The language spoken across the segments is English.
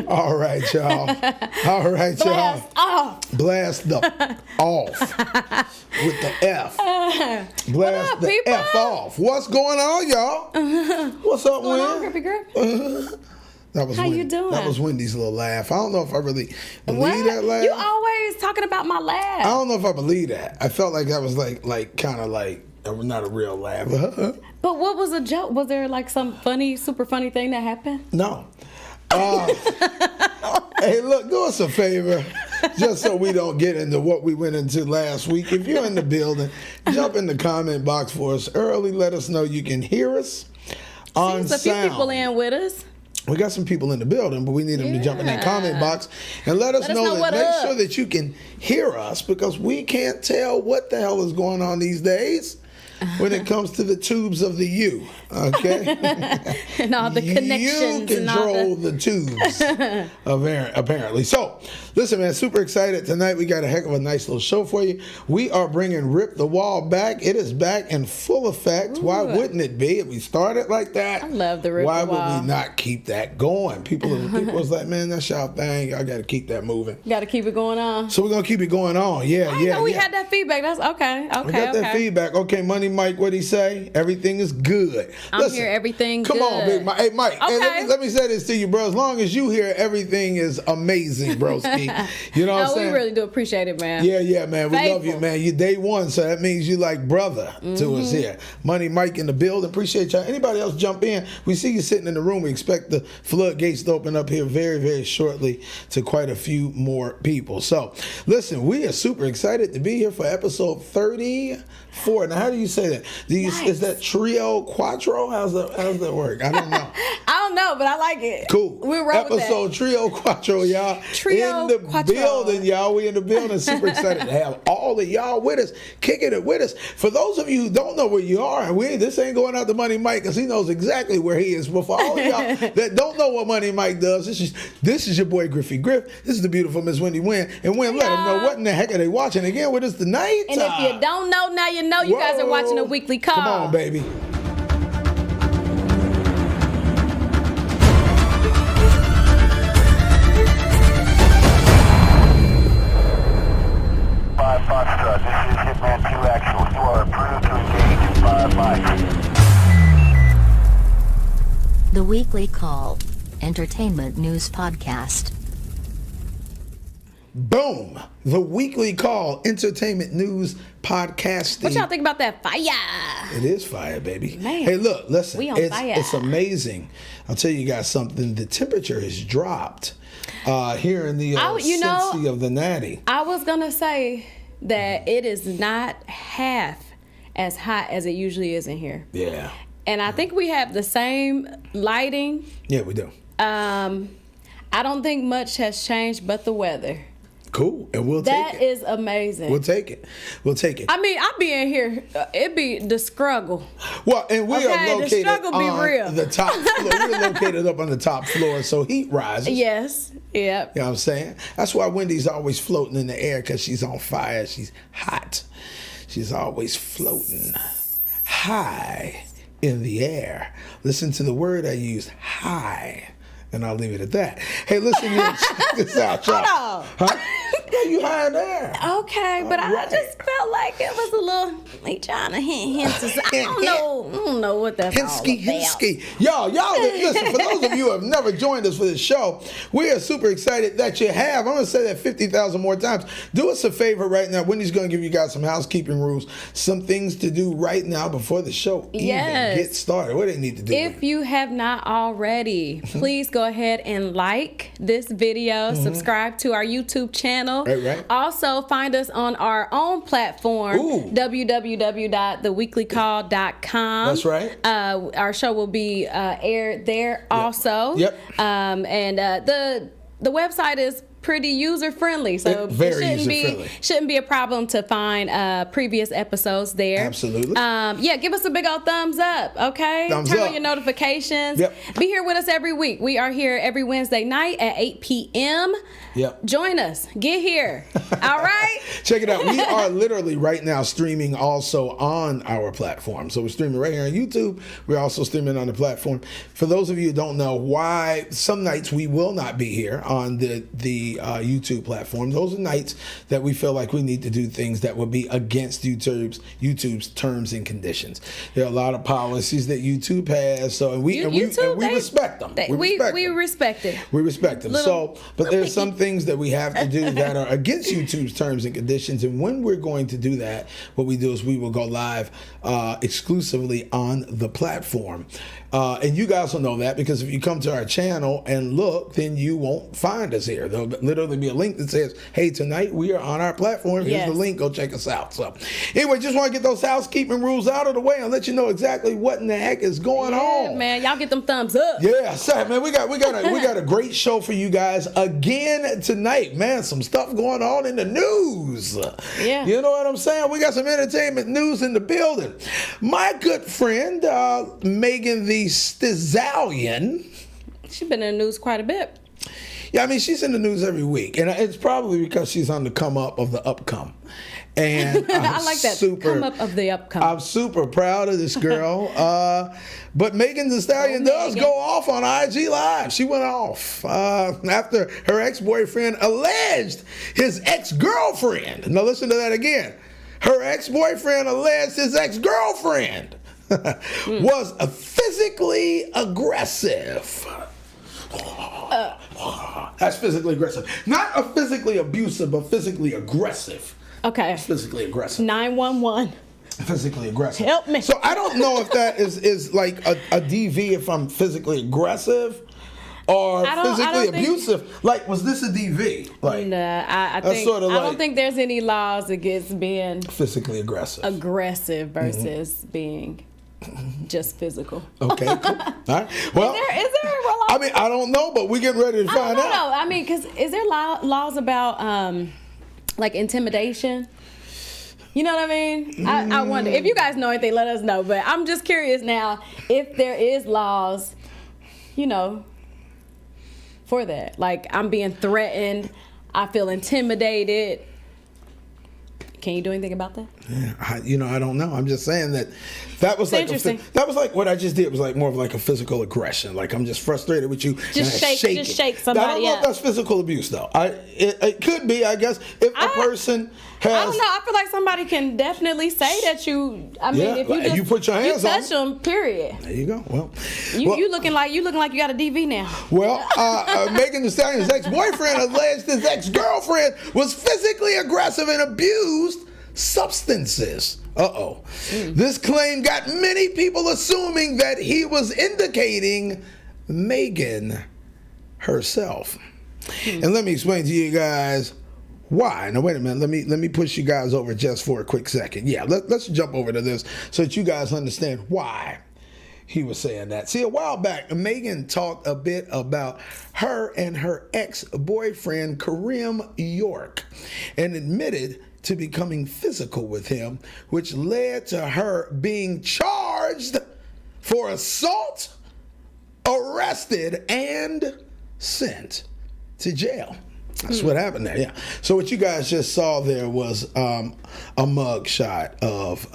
All right, y'all. All right, y'all. Blast off. Blast the off with the F. Blast up, the people? F off. What's going on, y'all? What's up, What's going on, Wendy? Grippy Grip? That was How Wendy. you doing? That was Wendy's little laugh. I don't know if I really believe What? that laugh. You always talking about my laugh. I don't know if I believe that. I felt like that was like kind of like not a real laugh. But what was a joke? Was there like some funny, super funny thing that happened? No. Hey, look, do us a favor, just so we don't get into what we went into last week. If you're in the building, jump in the comment box for us early. Let us know you can hear us on Seems a few sound. people in with us. We got some people in the building, but we need them to jump in that comment box and let us know that. what Make up. sure that you can hear us, because we can't tell what the hell is going on these days when it comes to the tubes of the U. Okay, And all the connections. you and all control the tubes, apparently. So, listen, man, super excited tonight. We got a heck of a nice little show for you. We are bringing Rip the Wall back. It is back in full effect. Ooh. Why wouldn't it be? If we started like that, I love the Rip why the Wall. would we not keep that going? People was like, man, that's y'all thing. Y'all got to keep that moving. Got to keep it going on. So we're gonna keep it going on. Yeah, I know we had that feedback. That's okay. We got that feedback. Okay, Money Mike, what'd he say? Everything is good. I'm here, everything Come on, good. Big Mike. Hey, Mike, Okay. hey, let me say this to you, bro. As long as you hear everything is amazing, broski. You know what I'm No, we saying? really do appreciate it, man. Yeah, man. We love you, Faithful. man. You day one, so that means you like brother to us here. Money Mike in the building. Appreciate y'all. Anybody else jump in? We see you sitting in the room. We expect the floodgates to open up here very, very shortly to quite a few more people. So, listen, we are super excited to be here for episode 34. Now, how do you say that? Is that trio, quattro? How's that work? I don't know. I don't know, but I like it. Cool. We're right with that. Episode trio, quattro, y'all. Trio, in the quattro. building, y'all. We in the building. Super excited to have all of y'all with us, kicking it with us. For those of you who don't know where you are, this ain't going out to Money Mike, because he knows exactly where he is. But for all of y'all that don't know what Money Mike does, this is your boy Griffy Griff. This is the beautiful Miss Wendy Wynn. And Wynn, let them know what in the heck are they watching again with us tonight. And if you don't know, now you know. You guys are watching a weekly call. Come on, baby. Foxtrot, this is Hitman 2 Actual. You are approved to engage in 5 mics. The Weekly Call, Entertainment News Podcast. Boom! The Weekly Call, Entertainment News Podcasting. What y'all think about that fire? It is fire, baby. Man, hey, look, listen. we on fire. It's amazing. I'll tell you guys something. The temperature has dropped here in the Cincy of the Natty. I was going to say that it is not half as hot as it usually is in here. Yeah. And I think we have the same lighting. Yeah, we do. I don't think much has changed but the weather. Cool. And we'll take it. That is amazing. We'll take it. We'll take it. I mean, I'll be in here. It be the struggle. Well, and we are the located struggle be on real. the top floor. We're located up on the top floor, so heat rises. Yes. Yep. You know what I'm saying? That's why Wendy's always floating in the air, because she's on fire. She's hot. She's always floating high in the air. Listen to the word I use, high. And I'll leave it at that. Hey, listen here. Check this out, y'all. Hold on. Huh? Yeah, you high in there. Okay, but I just felt like it was a little like trying to hint. I don't know what that's all about. Hinsky. Y'all, listen, for those of you who have never joined us for this show, we are super excited that you have. I'm going to say that 50,000 more times. Do us a favor right now. Wendy's going to give you guys some housekeeping rules, some things to do right now before the show even gets started. What do they need to do? If you have not already, please go ahead and like this video, subscribe to our YouTube channel. Right. Also, find us on our own platform, www.theweeklycall.com. That's right. Our show will be aired there also. Yep. And the website is pretty user friendly, so Very it user-friendly. shouldn't be a problem to find previous episodes there. Absolutely. Yeah, give us a big old thumbs up, okay? Thumbs Turn up. on your notifications. Yep. Be here with us every week. We are here every Wednesday night at 8 p.m. Yep. Join us. Get here. All right? Check it out. We are literally right now streaming also on our platform. So we're streaming right here on YouTube. We're also streaming on the platform. For those of you who don't know why some nights we will not be here on the YouTube platform, those are nights that we feel like we need to do things that would be against YouTube's terms and conditions. There are a lot of policies that YouTube has, so and we respect them. We respect it. We respect them. But there's some things that we have to do that are against YouTube's terms and conditions. And when we're going to do that, what we do is we will go live exclusively on the platform. And you guys will know that because if you come to our channel and look, then you won't find us here. There'll literally be a link that says, hey, tonight we are on our platform. Here's the link. Go check us out. So anyway, just want to get those housekeeping rules out of the way and let you know exactly what in the heck is going on. Man, y'all get them thumbs up. Yeah, so, man, we got a great show for you guys again tonight. Man, some stuff going on in the news. Yeah. You know what I'm saying? We got some entertainment news in the building. My good friend, Megan Thee Stallion. She's been in the news quite a bit. Yeah, I mean, she's in the news every week. And it's probably because she's on the come up of the upcome. And I like that. Come up of the upcome. I'm super proud of this girl. But Megan Thee Stallion does go off on IG Live. She went off after her ex-boyfriend alleged his ex-girlfriend. Now listen to that again. Her ex-boyfriend alleged his ex-girlfriend was physically aggressive. That's physically aggressive. Not a physically abusive, but physically aggressive. Okay. Physically aggressive. 911. Physically aggressive. Help me. So I don't know if that is like a DV if I'm physically aggressive or physically abusive. Like, was this a DV? Like, nah, I don't think there's any laws against being physically aggressive versus being just physical. Okay, cool. All right. Well, is there a law? I mean, I don't know, but we get ready to find out. No, I mean, because is there laws about like intimidation? You know what I mean? I wonder if you guys know anything. Let us know. But I'm just curious now if there is laws, you know, for that. Like, I'm being threatened. I feel intimidated. Can you do anything about that? Yeah, I don't know. I'm just saying that was like interesting. That was like what I just did was like more of like a physical aggression. Like I'm just frustrated with you. Just shake somebody. I don't know if that's physical abuse though. It could be, I guess, if a person has. I don't know. I feel like somebody can definitely say that you. I mean, if you like, you put your hands you on touch them. Period. There you go. Well, you looking like you got a DV now. Well, Megan Thee Stallion's ex-boyfriend alleged his ex-girlfriend was physically aggressive and abused substances. This claim got many people assuming that he was indicating Megan herself. And let me explain to you guys why. Now wait a minute. Let me push you guys over just for a quick second. Yeah, let's jump over to this so that you guys understand why he was saying that. See, a while back, Megan talked a bit about her and her ex-boyfriend, Kareem York, and admitted to becoming physical with him, which led to her being charged for assault, arrested, and sent to jail. That's what happened there, yeah. So what you guys just saw there was a mug shot of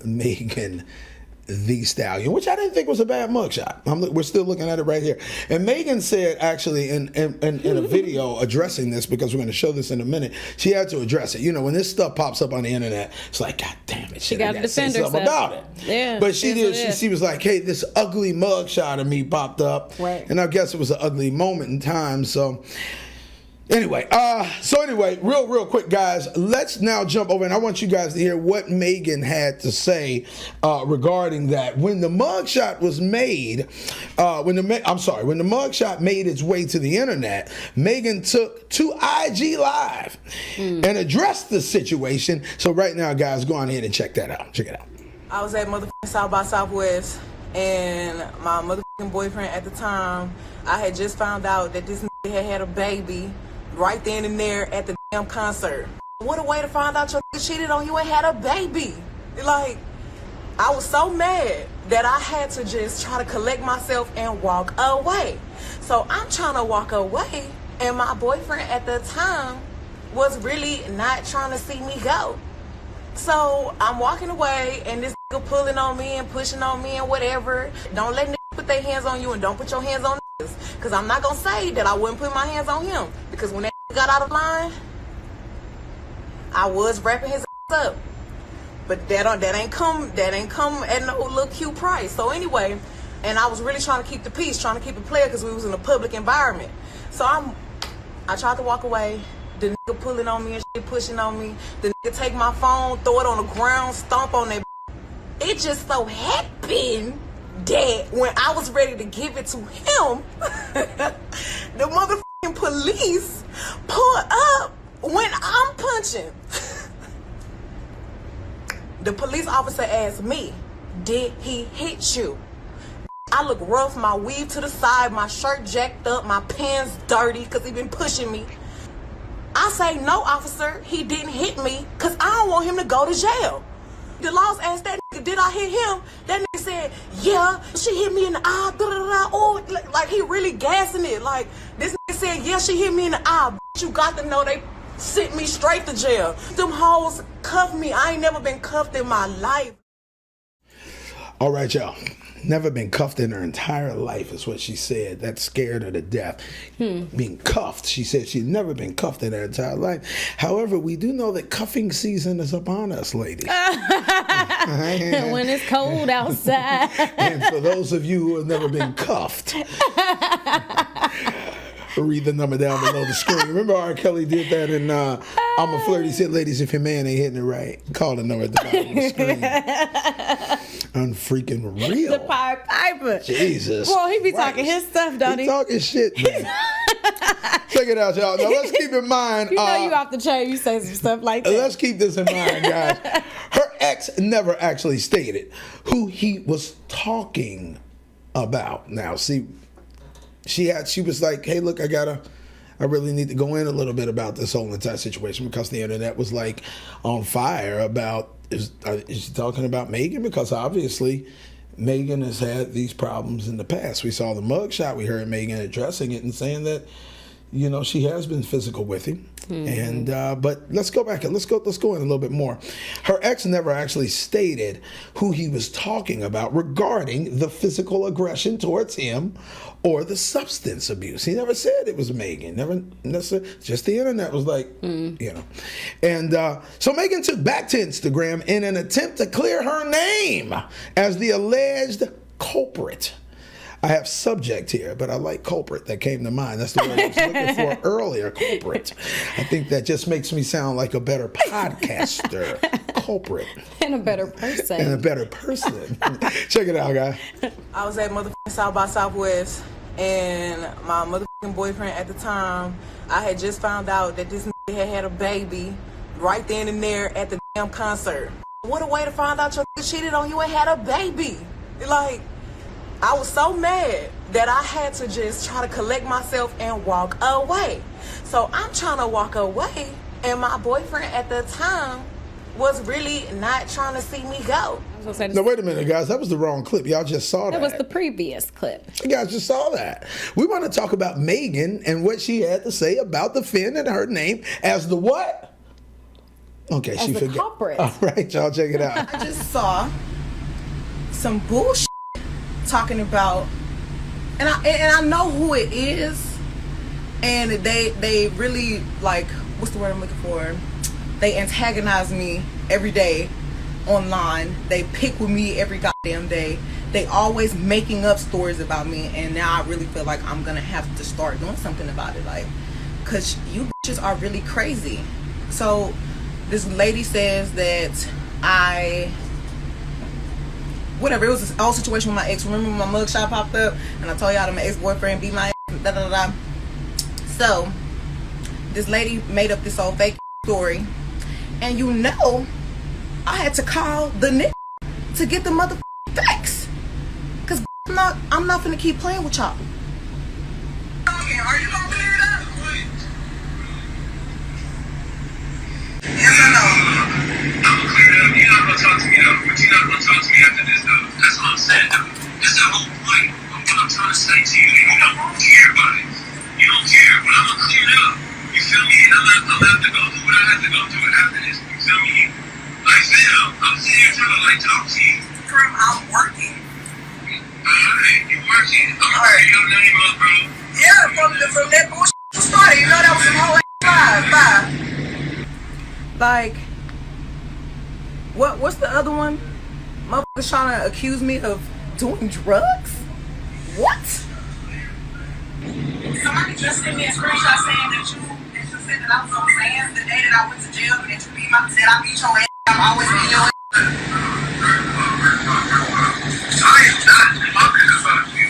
Megan Thee Stallion, which I didn't think was a bad mugshot. We're still looking at it right here. And Megan said, actually, in a video addressing this, because we're going to show this in a minute, she had to address it. You know, when this stuff pops up on the internet, it's like, God damn it, she got to say something about it. Yeah, but she did. She was like, hey, this ugly mugshot of me popped up. Right. And I guess it was an ugly moment in time. So anyway, real quick, guys, let's now jump over, and I want you guys to hear what Megan had to say regarding that. When the mugshot was made, when the mugshot made its way to the internet, Megan took to IG Live and addressed the situation. So right now, guys, go on ahead and check that out. Check it out. I was at motherfucking South by Southwest, and my motherfucking boyfriend at the time, I had just found out that this nigga had a baby right then and there at the damn concert. What a way to find out your nigga cheated on you and had a baby. Like, I was so mad that I had to just try to collect myself and walk away. So I'm trying to walk away, and my boyfriend at the time was really not trying to see me go. So I'm walking away, and this nigga pulling on me and pushing on me and whatever. Don't let niggas put their hands on you, and don't put your hands on niggas. Because I'm not going to say that I wouldn't put my hands on him. Because when that nigga got out of line, I was wrapping his ass up. But that ain't come at no little cute price. So anyway, and I was really trying to keep the peace, trying to keep it player because we was in a public environment. So I tried to walk away. The nigga pulling on me and shit, pushing on me. The nigga take my phone, throw it on the ground, stomp on that. It just so happened that when I was ready to give it to him, the motherfucking police pulled up when I'm punching. The police officer asked me, did he hit you? I look rough, my weave to the side, my shirt jacked up, my pants dirty because he been pushing me. I say, no, officer, he didn't hit me because I don't want him to go to jail. The laws asked that nigga, did I hit him? That nigga said, yeah, she hit me in the eye, da-da-da. Oh, like he really gassing it. Like, this nigga said, yeah, she hit me in the eye. But you got to know they sent me straight to jail. Them hoes cuffed me. I ain't never been cuffed in my life. All right, y'all. Never been cuffed in her entire life is what she said. That scared her to death. Being cuffed. She said she'd never been cuffed in her entire life. However, we do know that cuffing season is upon us, ladies. When it's cold outside. And for those of you who have never been cuffed, read the number down below the screen. Remember R. Kelly did that in I'm a Flirt. He said, ladies, if your man ain't hitting it right, call the number at the bottom of the screen. Unfreaking real. The Pied Piper. Jesus. Boy, he be Christ. talking his stuff, don't he? He talking shit, man. Check it out, y'all. Now, let's keep in mind. You know you off the chain, you say some stuff like that. Let's keep this in mind, guys. Her ex never actually stated who he was talking about. Now, see, she was like, hey, look, I really need to go in a little bit about this whole entire situation because the internet was like on fire about, is she talking about Megan? Because obviously Megan has had these problems in the past. We saw the mugshot. We heard Megan addressing it and saying that, you know, she has been physical with him. And but let's go back and let's go in a little bit more. Her ex never actually stated who he was talking about regarding the physical aggression towards him or the substance abuse. He never said it was Megan. Never necessarily. Just the internet was like, you know. And so Megan took back to Instagram in an attempt to clear her name as the alleged culprit. I have subject here, but I like culprit. That came to mind. That's the word I was looking for earlier, culprit. I think that just makes me sound like a better podcaster. Culprit. And a better person. And a better person. Check it out, guys. I was at motherfucking South by Southwest, and my motherfucking boyfriend at the time, I had just found out that this nigga had a baby right then and there at the damn concert. What a way to find out your nigga cheated on you and had a baby. Like, I was so mad that I had to just try to collect myself and walk away. So I'm trying to walk away, and my boyfriend at the time was really not trying to see me go. No, wait a minute, guys. That was the wrong clip. Y'all just saw that. That was the previous clip. You guys just saw that. We want to talk about Megan and what she had to say about the Finn and her name as the what? Okay, as she the forgot. culprit. All right, y'all, check it out. I just saw some bullshit talking about, and I know who it is, and they really, like, what's the word I'm looking for? They antagonize me every day online. They pick with me every goddamn day. They always making up stories about me, and now I really feel like I'm gonna have to start doing something about it, like, cause you bitches are really crazy. So this lady says that whatever, it was a whole situation with my ex. Remember when my mugshot popped up and I told y'all that my ex-boyfriend beat my ex, da da da. So this lady made up this whole fake story, and you know I had to call the nigga to get the motherfucking facts, cause I'm not finna keep playing with y'all. Are you gonna clear it up? after this, though. That's what I'm saying, though. That's the whole point of what I'm trying to say to you. And you don't care about it. You don't care, but I'm gonna clear it up. You feel me? And I'm gonna have to go through what I have to go through after this. You feel me? Like, fam, I'm sitting here trying to, like, talk to you. Kareem, I'm working. Alright, you working. I'm gonna say your name up, bro. Yeah, from that bullshit started. You know that was some whole bye. Like, what's the other one? Motherfuckers trying to accuse me of doing drugs? What? Somebody just sent me a screenshot saying that you said that I was on Lanze the day that I went to jail and that you beat my said I beat your ass. I'm always beating your ass. I am not talking about you.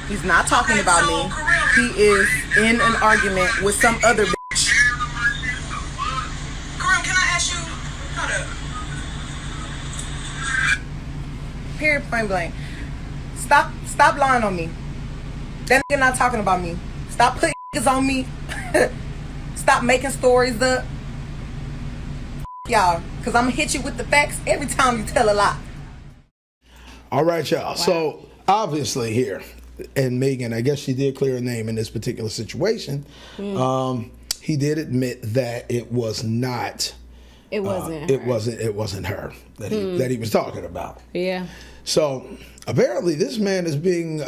He's not talking about me. He is in an argument with some other bitch. Kareem, can I ask you? Hold up. Period, point blank. Stop lying on me. That nigga not talking about me. Stop putting niggas on me. Stop making stories up. Y'all, because I'm going to hit you with the facts every time you tell a lie. All right, y'all. Wow. So obviously here, and Megan, I guess she did clear her name in this particular situation. He did admit that it was not. It wasn't. It wasn't her that he was talking about. Yeah. So apparently, this man is being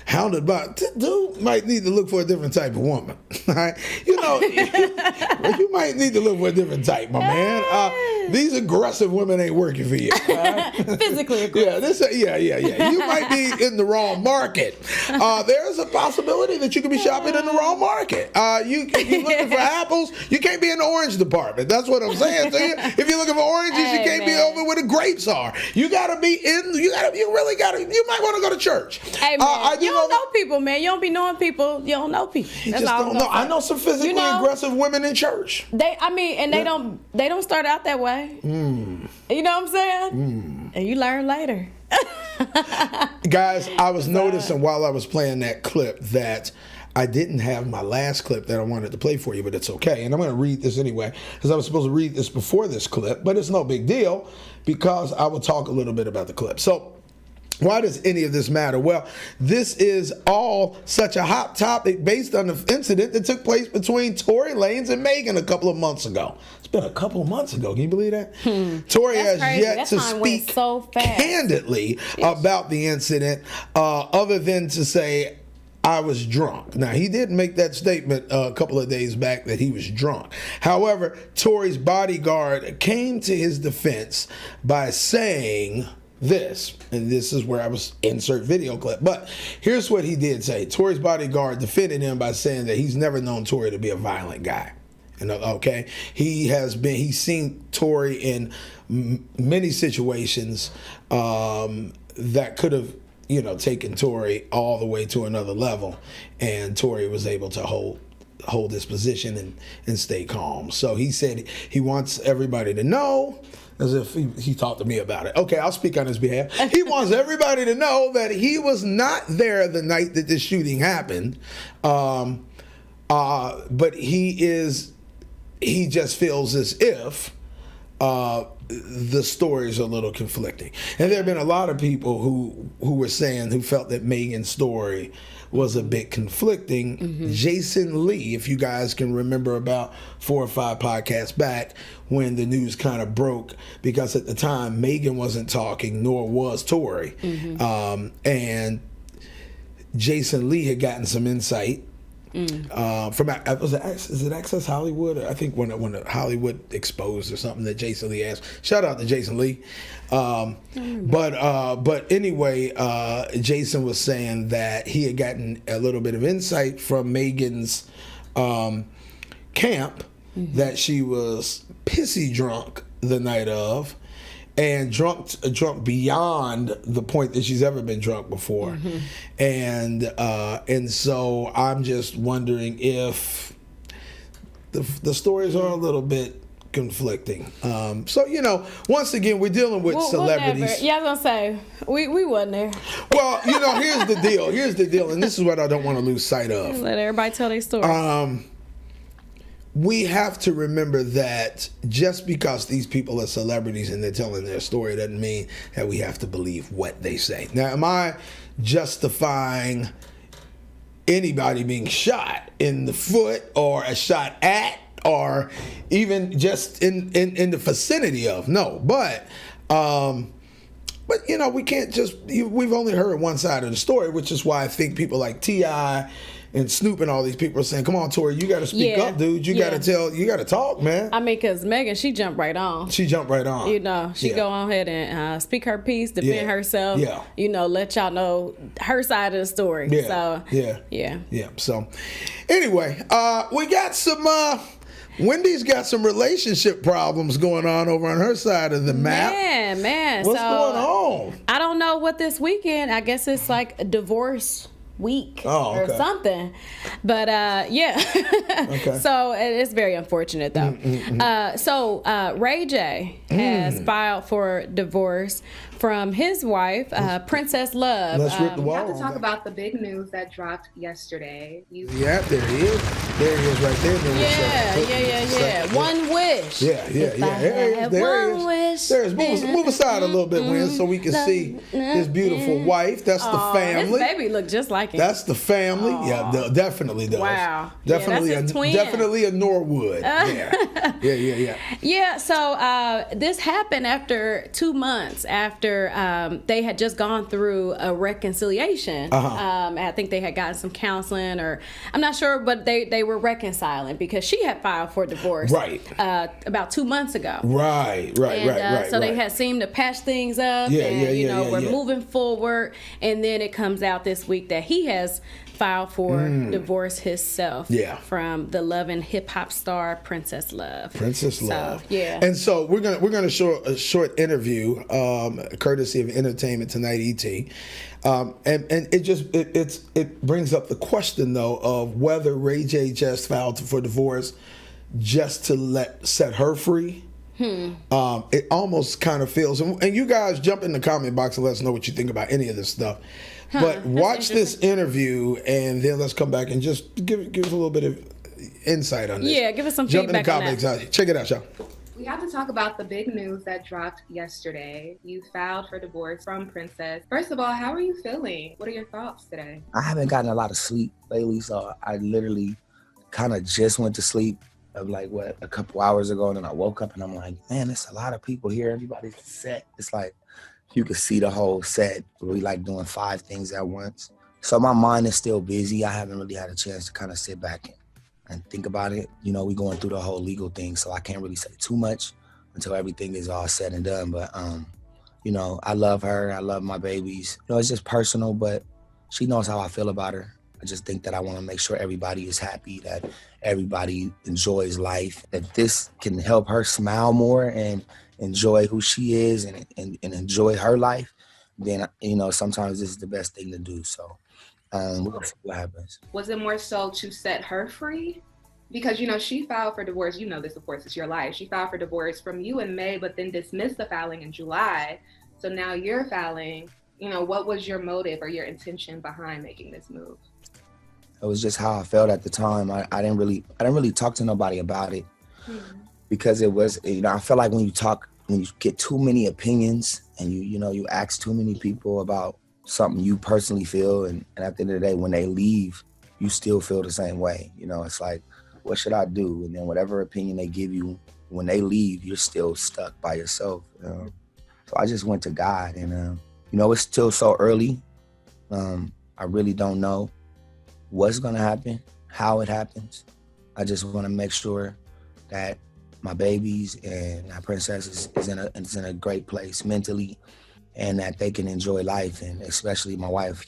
hounded by. Dude might need to look for a different type of woman. Right? You know, you might need to look for a different type, my man. These aggressive women ain't working for you. Right? Physically aggressive. Yeah, You might be in the wrong market. There's a possibility that you could be shopping in the wrong market. You're looking for apples, you can't be in the orange department. That's what I'm saying to you. If you're looking for oranges, you can't be over where the grapes are. You gotta be in. You might want to go to church. Hey man, you don't know people, man. You don't be knowing people. You don't know people. You just don't know. I know some physically aggressive women in church. They don't start out that way. You know what I'm saying? And you learn later. Guys, I was noticing while I was playing that clip that I didn't have my last clip that I wanted to play for you, but it's okay. And I'm going to read this anyway because I was supposed to read this before this clip, but it's no big deal because I will talk a little bit about the clip. So why does any of this matter? Well, this is all such a hot topic based on the incident that took place between Tory Lanez and Megan a couple of months ago. It's been a couple of months ago. Can you believe that? Tory has yet to speak candidly about the incident other than to say, I was drunk. Now, he did make that statement a couple of days back that he was drunk. However, Tory's bodyguard came to his defense by saying this, and this is where I was insert video clip, but here's what he did say. Tory's bodyguard defended him by saying that he's never known Tory to be a violent guy. And okay, he's seen Tory in many situations that could have taken Tory all the way to another level, and Tory was able to hold his position and stay calm. So he said he wants everybody to know, as if he talked to me about it. Okay, I'll speak on his behalf. He wants everybody to know that he was not there the night that this shooting happened, but he just feels as if the stories are a little conflicting. And there have been a lot of people who felt that Megan's story was a bit conflicting. Jason Lee, if you guys can remember about 4 or 5 podcasts back when the news kind of broke, because at the time Megan wasn't talking, nor was Tory. And Jason Lee had gotten some insight from is it Access Hollywood? I think when Hollywood Exposed or something that Jason Lee asked. Shout out to Jason Lee. But anyway, Jason was saying that he had gotten a little bit of insight from Megan's camp that she was pissy drunk the night of, and drunk beyond the point that she's ever been drunk before. And so I'm just wondering if the stories are a little bit conflicting. So once again, we're dealing with celebrities. Yeah, I was gonna say we wasn't there. Well, here's the deal, and this is what I don't want to lose sight of. Let everybody tell their story. we have to remember that just because these people are celebrities and they're telling their story doesn't mean that we have to believe what they say. Now, am I justifying anybody being shot in the foot or a shot at or even just in the vicinity of? No, but you know, we can't just, we've only heard one side of the story, which is why I think people like T.I. and Snoop and all these people are saying, come on, Tori, you got to speak up, dude. You got to talk, man. I mean, because Megan, she jumped right on. You know, she go on ahead and speak her piece, defend herself. Yeah. You know, let y'all know her side of the story. Yeah. So, yeah. So, anyway, we got some... Wendy's got some relationship problems going on over on her side of the map. Man. What's going on? I don't know what this weekend. I guess it's like a divorce week or something. But okay. So it's very unfortunate though. So Ray J has filed for divorce from his wife, Princess Love. Let's rip the wall. We have to talk about the big news that dropped yesterday. Yeah, there he is. There he is right there. Yeah. One wish. Yeah. Move aside a little bit, Win, so we can see his beautiful wife. That's the family. His baby look just like him. That's the family. Yeah, definitely does. Wow. Definitely, that's his twin. Definitely a Norwood. Yeah. Yeah. So this happened after 2 months after they had just gone through a reconciliation. I think they had gotten some counseling, or I'm not sure, but they were reconciling because she had filed for divorce about 2 months ago. Right. So they had seemed to patch things up, we're moving forward, and then it comes out this week that he has filed for divorce himself from the Love and hip hop star Princess Love. So, and so we're gonna show a short interview, courtesy of Entertainment Tonight ET, and it brings up the question though of whether Ray J just filed for divorce just to set her free. It almost kind of feels, and you guys jump in the comment box and let us know what you think about any of this stuff. But watch this interview and then let's come back and just give us a little bit of insight on this. Yeah, give us some feedback. Jump in the comments. Check it out, y'all. We have to talk about the big news that dropped yesterday. You filed for divorce from Princess. First of all, how are you feeling? What are your thoughts today? I haven't gotten a lot of sleep lately, so I literally kind of just went to sleep a couple hours ago, and then I woke up and I'm like, man, there's a lot of people here. Everybody's set. It's like you can see the whole set. We like doing 5 things at once. So my mind is still busy. I haven't really had a chance to kind of sit back and think about it. You know, we're going through the whole legal thing, so I can't really say too much until everything is all said and done. But, I love her. I love my babies. It's just personal, but she knows how I feel about her. I just think that I want to make sure everybody is happy, that everybody enjoys life, that this can help her smile more and enjoy who she is and enjoy her life. Then, sometimes this is the best thing to do. So we're going to see what happens. Was it more so to set her free? Because, she filed for divorce. You know this, of course, it's your life. She filed for divorce from you in May, but then dismissed the filing in July. So now you're filing. What was your motive or your intention behind making this move? It was just how I felt at the time. I didn't really talk to nobody about it because it was, I feel like when you get too many opinions and you ask too many people about something you personally feel, and at the end of the day, when they leave, you still feel the same way. It's like, what should I do? And then whatever opinion they give you, when they leave, you're still stuck by yourself. So I just went to God, and it's still so early. I really don't know what's gonna happen, how it happens. I just wanna make sure that my babies and my princess is in a great place mentally, and that they can enjoy life, and especially my wife.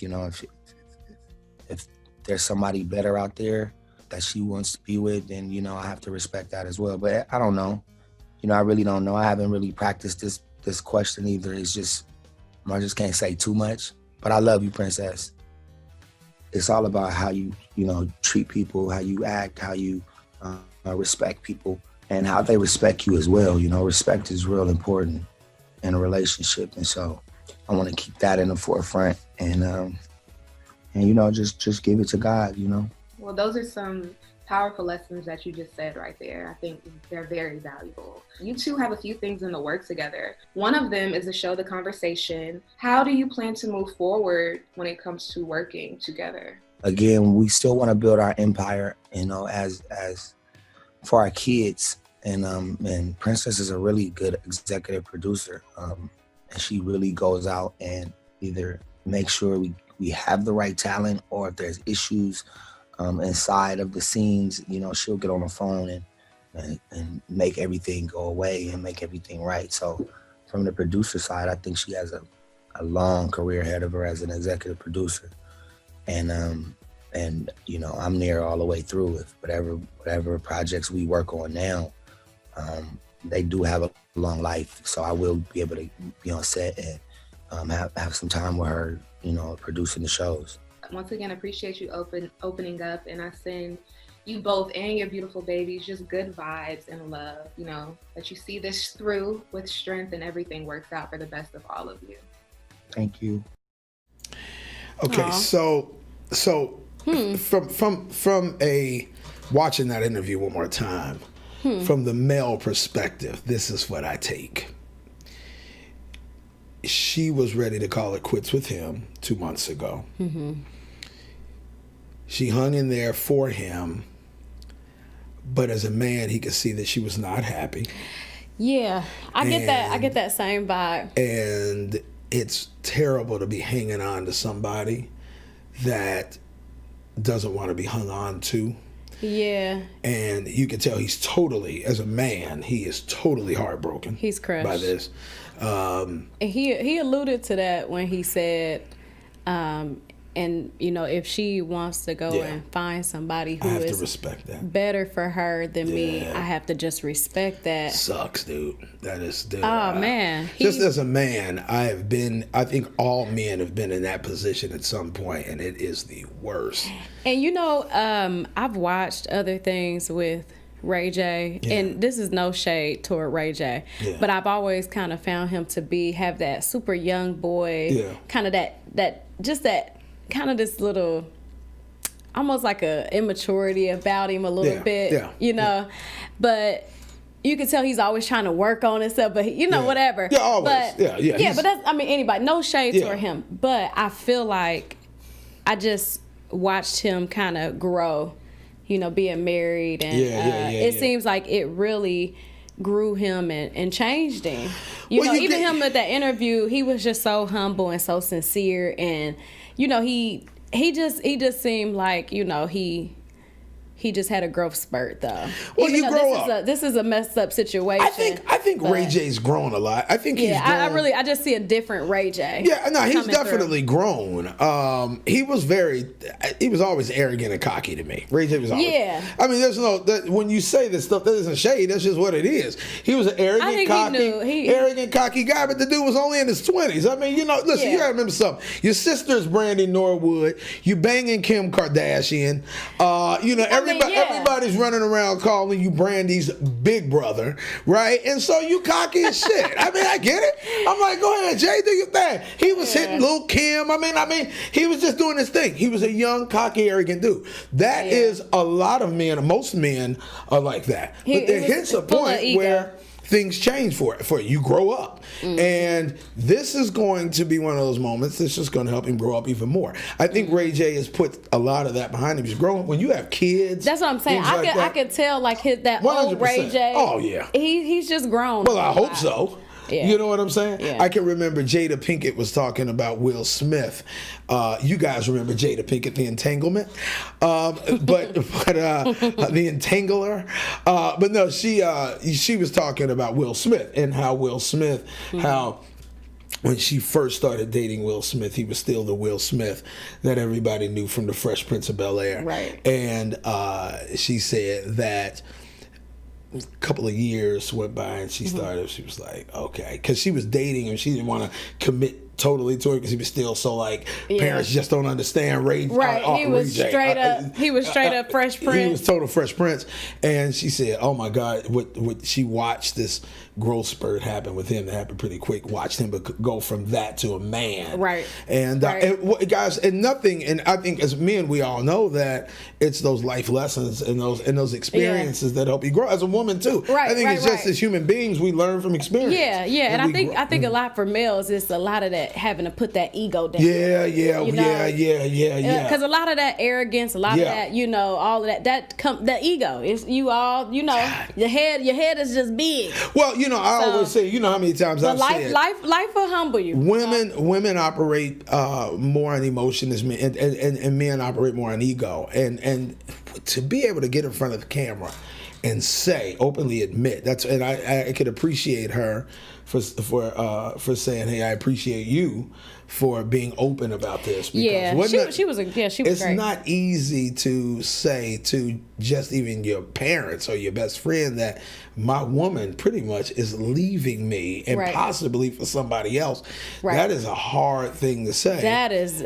If there's somebody better out there that she wants to be with, then I have to respect that as well. But I don't know. I really don't know. I haven't really practiced this question either. I just can't say too much. But I love you, princess. It's all about how you treat people, how you act, how you respect people, and how they respect you as well. Respect is real important in a relationship, and so I want to keep that in the forefront, and just give it to God. Well, those are some powerful lessons that you just said right there. I think they're very valuable. You two have a few things in the works together. One of them is to show The Conversation. How do you plan to move forward when it comes to working together? Again, we still want to build our empire, you know, as for our kids. And Princess is a really good executive producer. And she really goes out and either make sure we have the right talent, or if there's issues inside of the scenes, you know, she'll get on the phone and make everything go away and make everything right. So from the producer side, I think she has a long career ahead of her as an executive producer. And you know, I'm there all the way through with whatever projects we work on now. They do have a long life, so I will be able to be on set and have some time with her, you know, producing the shows. Once again, appreciate you opening up, and I send you both and your beautiful babies just good vibes and love, you know, that you see this through with strength and everything works out for the best of all of you. Thank you. Okay, Aww. so from a watching that interview one more time, from the male perspective, this is what I take. She was ready to call it quits with him 2 months ago. Mm-hmm. She hung in there for him, but as a man, he could see that she was not happy. Yeah, I get that same vibe. And it's terrible to be hanging on to somebody that doesn't want to be hung on to. Yeah. And you can tell he's totally, as a man, he is totally heartbroken. He's crushed by this. And he alluded to that when he said, and you know, if she wants to go and find somebody who I have is to respect that. better for her than me, I have to just respect that. Sucks, dude. That is, dude. Oh man. Just as a man, I think all men have been in that position at some point, and it is the worst. And you know, I've watched other things with Ray J, and this is no shade toward Ray J, but I've always kind of found him to have that super young boy, kind of that kind of this little, almost like a immaturity about him a little bit, you know, but you can tell he's always trying to work on himself, but you know, whatever. Yeah, always. But, but that's, I mean, anybody, no shade toward him, but I feel like I just watched him kind of grow, you know, being married, and it seems like it really grew him and changed him. You know, even him at that interview, he was just so humble and so sincere, and you know, he just seemed like, you know, he just had a growth spurt, though. Well, you grow up. This is a messed up situation. I think Ray J's grown a lot. I think he's grown. I just see a different Ray J. Yeah, no, he's definitely grown. He was always arrogant and cocky to me. Ray J was always. Yeah. I mean, there's when you say this stuff, that isn't shade. That's just what it is. He was an arrogant, cocky guy, but the dude was only in his 20s. I mean, you know, listen, you gotta remember something. Your sister's Brandy Norwood. You banging Kim Kardashian. You know, everybody's running around calling you Brandy's big brother, right? And so you cocky as shit. I mean, I get it. I'm like, go ahead, Jay, do your thing. He was hitting Lil' Kim. I mean, he was just doing his thing. He was a young, cocky, arrogant dude. That is a lot of men. Most men are like that. But there hits a point where things change for you. You grow up. Mm-hmm. And this is going to be one of those moments that's just going to help him grow up even more. I think Ray J has put a lot of that behind him. He's growing. When you have kids. That's what I'm saying. I could tell like that 100%. Old Ray J. Oh, yeah. He's just grown. Well, I hope so. Yeah. You know what I'm saying? Yeah. I can remember Jada Pinkett was talking about Will Smith. You guys remember Jada Pinkett, The Entanglement, but The Entangler. But no, she was talking about Will Smith and how Will Smith, how when she first started dating Will Smith, he was still the Will Smith that everybody knew from The Fresh Prince of Bel-Air. Right. And she said that a couple of years went by and she was like, okay, because she was dating him, she didn't want to commit totally to him because he was still so like, parents just don't understand Ray. Right, he was straight up Fresh Prince. He was total Fresh Prince. And she said, oh my God, what she watched this growth spurt happened with him that happened pretty quick. Watched him go from that to a man. Right. And, guys, and nothing, and I think as men, we all know that it's those life lessons and those experiences that help you grow. As a woman, too. Right, I think it's just as human beings, we learn from experience. Yeah. And I think a lot for males, it's a lot of that having to put that ego down. Yeah. Because a lot of that arrogance, a lot of that, all of that ego is your head is just big. Well, I always say, how many times I've said life will humble you. Women operate more on emotion as men, and men operate more on ego. And to be able to get in front of the camera and openly admit and I could appreciate her for saying, hey, I appreciate you for being open about this. Because she was great. It's not easy to say to just even your parents or your best friend that my woman pretty much is leaving me and possibly for somebody else. Right. That is a hard thing to say. That's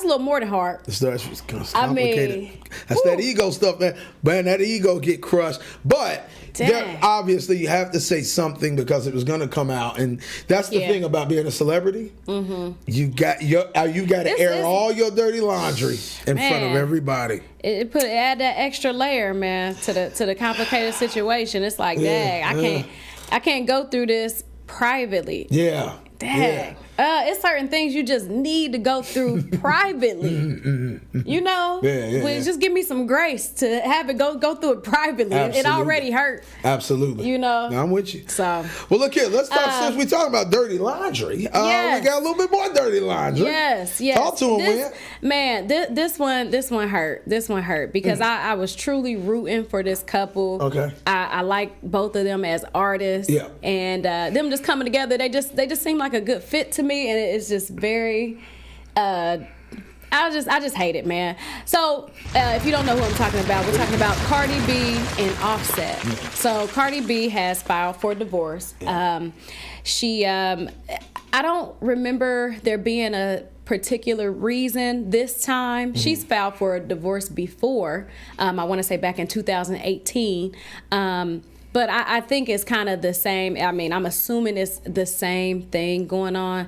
a little more than hard. It's complicated. That's that ego stuff, man. Man, that ego get crushed. But obviously you have to say something because it was going to come out. And that's the thing about being a celebrity. Mm-hmm. You got to air all your dirty laundry in front of everybody. It add that extra layer, man, to the complicated situation. It's like, dang, I can't go through this privately. Yeah. Dang. Yeah. It's certain things you just need to go through privately. Just give me some grace to have it go through it privately. Absolutely. It already hurt. Absolutely. No, I'm with you. So, well, look here. Let's talk. Since we talking about dirty laundry, we got a little bit more dirty laundry. Yes. Talk to him, man. This one hurt. This one hurt because I was truly rooting for this couple. Okay. I like both of them as artists. Yeah. And them just coming together, they just seem like a good fit to me, and it's just very. I just hate it, man. So if you don't know who I'm talking about, we're talking about Cardi B and Offset. Yeah. So Cardi B has filed for divorce. Yeah. I don't remember there being a particular reason this time. Mm-hmm. She's filed for a divorce before. I want to say back in 2018. But I think it's kind of the same. I mean, I'm assuming it's the same thing going on.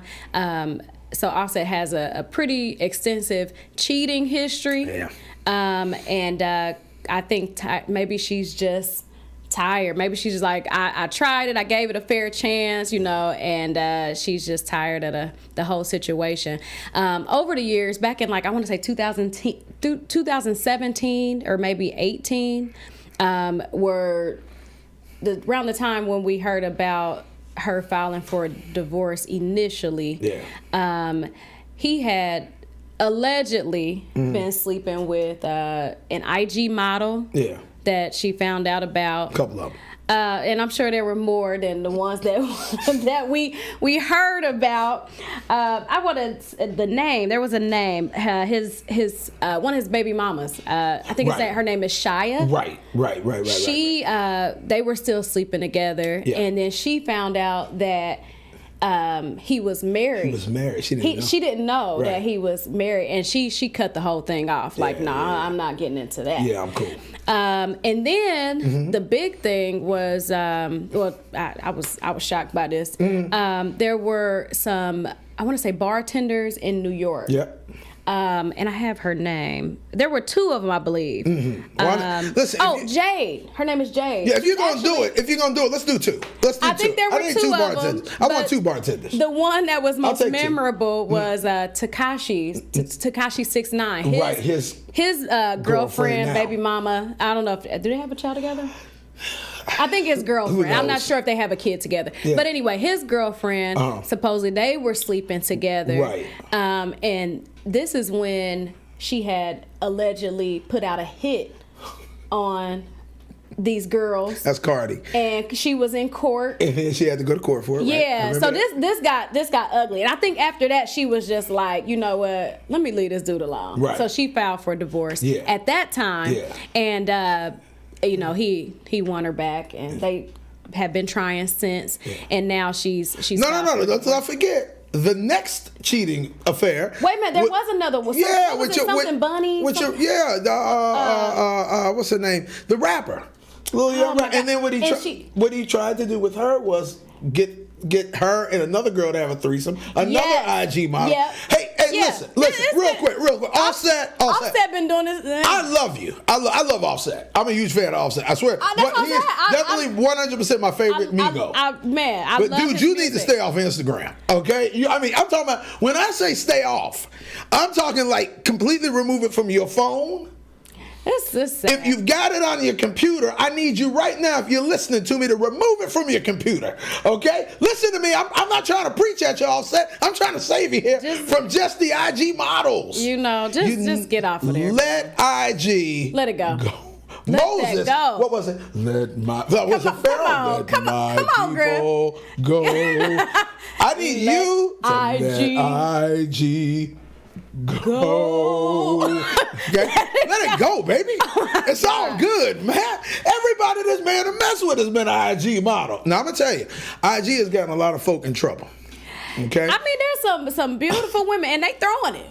So Offset has a pretty extensive cheating history. Yeah. And I think maybe she's just tired. Maybe she's just like, I tried it. I gave it a fair chance, and she's just tired of the whole situation. Over the years, back in I want to say 2017 or maybe 18, were around the time when we heard about her filing for a divorce initially. Yeah. He had allegedly been sleeping with an IG model. Yeah. That she found out about. A couple of them. And I'm sure there were more than the ones that we heard about. I wanted the name. There was a name. His one of his baby mamas. I think her name is Shia. Right. They were still sleeping together, and then she found out that he was married. He was married. She didn't know that he was married, and she cut the whole thing off. I'm not getting into that. Yeah, I'm cool. And then the big thing was, I was shocked by this. There were some, I want to say, bartenders in New York. Yep. And I have her name. There were two of them, I believe. Listen. Jade. Her name is Jade. Yeah, if you're gonna do it, let's do two. I think there were two of them. I want two bartenders. The one that was most memorable was Tekashi 6ix9ine. Right. His girlfriend, baby mama. I don't know do they have a child together? I think his girlfriend. I'm not sure if they have a kid together. Yeah. But anyway, his girlfriend, supposedly they were sleeping together. Right. And this is when she had allegedly put out a hit on these girls. That's Cardi. And she was in court. And then she had to go to court for it. Yeah. Right? So this got ugly. And I think after that she was just like, you know what, let me leave this dude alone. Right. So she filed for divorce at that time. Yeah. And he won her back, and they have been trying since. Yeah. And now she's No. Let's not forget the next cheating affair. Wait a minute, there was another one. Yeah, something Bunny. what's her name? The rapper. Little young my rock. And then what he tried to do with her was get her and another girl to have a threesome. Another IG model. Yeah. Hey, listen, real quick. Offset. Offset been doing this. I love you. I love Offset. I'm a huge fan of Offset. I swear. He is definitely 100% my favorite Migo. But dude, you need to stay off Instagram. Okay? I'm talking about, when I say stay off, I'm talking like completely remove it from your phone. If you've got it on your computer, I need you right now, if you're listening to me, to remove it from your computer. Okay? Listen to me. I'm not trying to preach at you, Offset. I'm trying to save you here from just the IG models. Just get off of there. Let IG. Let it go. Moses, go. What was it? Let my people go. I need you to let IG go. Okay? Let it go, baby. It's all good, man. Everybody this man to mess with has been an IG model. Now I'm gonna tell you, IG has gotten a lot of folk in trouble. Okay. I mean, there's some beautiful women, and they throwing it.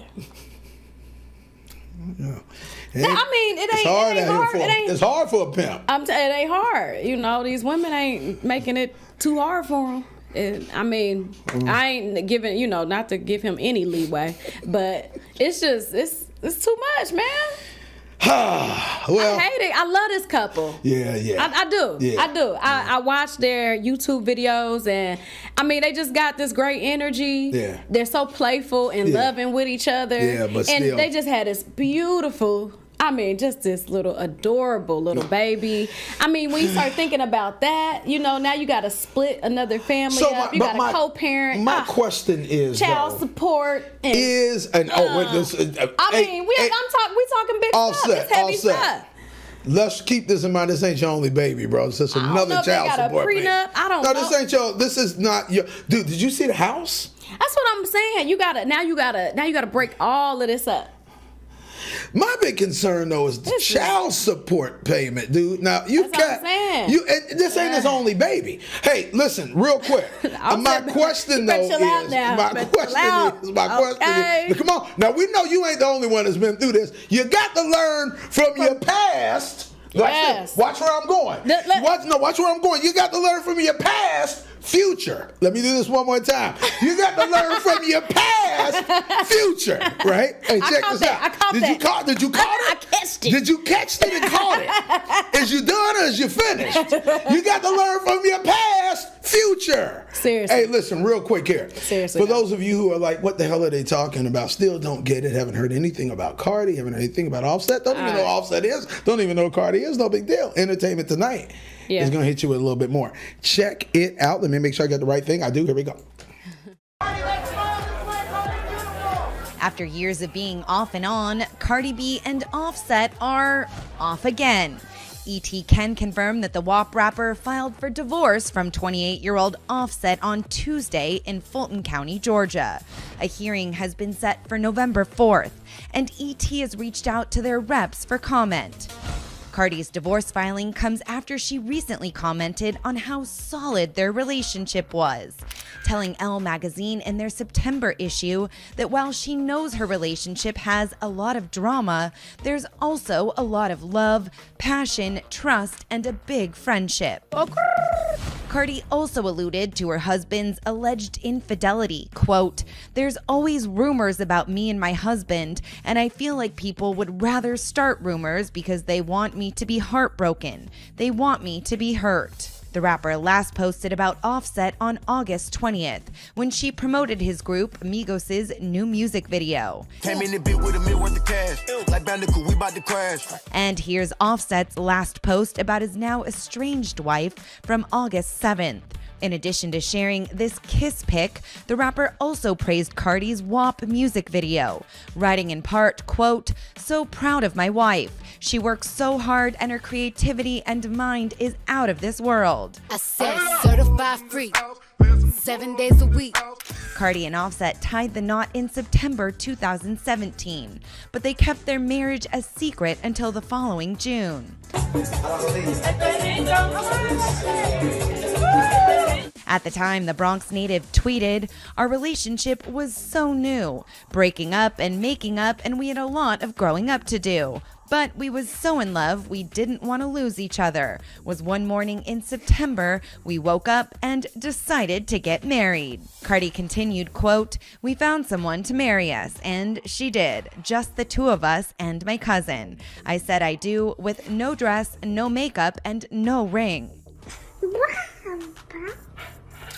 Yeah. It's hard for a pimp. It ain't hard. These women ain't making it too hard for them. I ain't giving, not to give him any leeway, but it's too much, man. Well, I hate it. I love this couple. Yeah. I do. Yeah. I do. I watch their YouTube videos, and they just got this great energy. Yeah. They're so playful and loving with each other. Yeah, but and still, they just had this beautiful, just this little adorable little baby. When you start thinking about that, now you got to split another family up. You got to co-parent. My question is, child support. We talking big stuff. It's heavy stuff. Let's keep this in mind. This ain't your only baby, bro. It's just another child support. Prenup. I don't know. This ain't your. This is not your. Dude, did you see the house? That's what I'm saying. You gotta break all of this up. My big concern though is the child support payment, dude. Now this ain't his only baby. Hey, listen, real quick. My question is, come on. Now we know you ain't the only one that's been through this. You got to learn from your past. Yes. Watch where I'm going. Watch where I'm going. You got to learn from your past. Future. Let me do this one more time. You got to learn from your past, future, right? Hey, check this out. Did you catch it? I catched it. Did you catch it and caught it? Is you done or is you finished? You got to learn from your past, future. Seriously. Hey, listen, real quick here. Seriously. For those of you who are like, what the hell are they talking about? Still don't get it. Haven't heard anything about Cardi. Haven't heard anything about Offset. Don't even know Offset is. Don't even know Cardi is. No big deal. Entertainment Tonight is going to hit you with a little bit more. Check it out. Let me make sure I got the right thing. I do. Here we go. After years of being off and on, Cardi B and Offset are off again. E.T. can confirm that the WAP rapper filed for divorce from 28-year-old Offset on Tuesday in Fulton County, Georgia. A hearing has been set for November 4th, and E.T. has reached out to their reps for comment. Cardi's divorce filing comes after she recently commented on how solid their relationship was, telling Elle magazine in their September issue that while she knows her relationship has a lot of drama, there's also a lot of love, passion, trust, and a big friendship. Cardi also alluded to her husband's alleged infidelity. Quote, "There's always rumors about me and my husband, and I feel like people would rather start rumors because they want me to be heartbroken. They want me to be hurt." The rapper last posted about Offset on August 20th, when she promoted his group Migos' new music video. Came in the bit with a $1 worth of cash. Like Bandicoot, we about to crash. And here's Offset's last post about his now estranged wife from August 7th. In addition to sharing this kiss pic, the rapper also praised Cardi's WAP music video, writing in part, quote, "So proud of my wife. She works so hard and her creativity and mind is out of this world." I said certified free, 7 days a week. Cardi and Offset tied the knot in September 2017, but they kept their marriage a secret until the following June. At the time, the Bronx native tweeted, "Our relationship was so new, breaking up and making up, and we had a lot of growing up to do. But we was so in love, we didn't want to lose each other. Was one morning in September, we woke up and decided to get married. Cardi continued, quote, "We found someone to marry us, and she did. Just the two of us and my cousin. I said I do with no dress, no makeup, and no ring."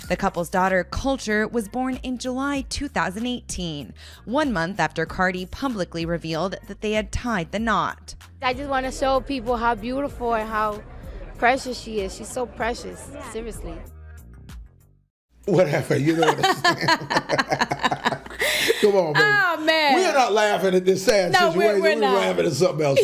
The couple's daughter, Culture, was born in July 2018, 1 month after Cardi publicly revealed that they had tied the knot. I just want to show people how beautiful and how precious she is. She's so precious, seriously. Whatever, you know what I'm saying? Come on, baby. Oh, man. We're not laughing at this sad situation. We're not. Laughing at something else.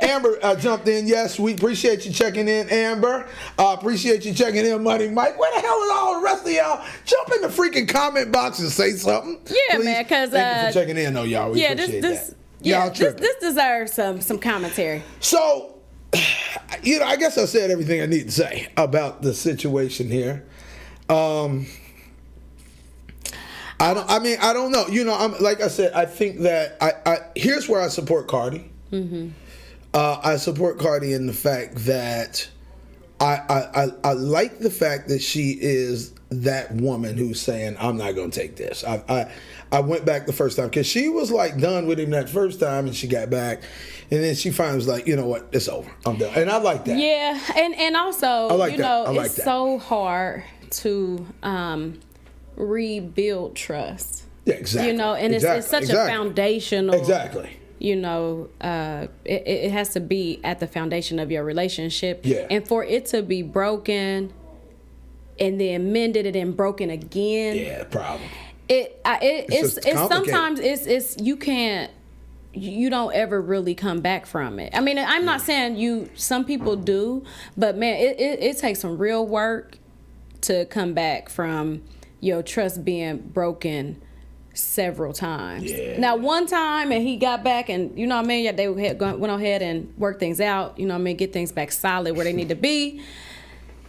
Amber jumped in. Yes, we appreciate you checking in, Amber. Appreciate you checking in, Money Mike. Where the hell is all the rest of y'all? Jump in the freaking comment box and say something. Yeah, please. man, because... Thank you for checking in, though, y'all. We appreciate that. Yeah, this deserves some commentary. So, I guess I said everything I need to say about the situation here. I don't know. I'm like I said. I think that here's where I support Cardi. Mm-hmm. I support Cardi in the fact that I like the fact that she is that woman who's saying, "I'm not going to take this." I went back the first time because she was like done with him that first time, and she got back, and then she finally was like, "You know what? It's over. I'm done." And I like that. Yeah, and also, it's so hard to rebuild trust. Yeah, exactly. And it's such a foundational. Exactly. It has to be at the foundation of your relationship. Yeah. And for it to be broken and then mended and then broken again. Yeah, problem. It's sometimes it's you don't ever really come back from it. I mean, I'm not saying some people do, but man, it takes some real work to come back from your trust being broken several times. Yeah. Now, one time and he got back and, they went on ahead and worked things out, get things back solid where they need to be.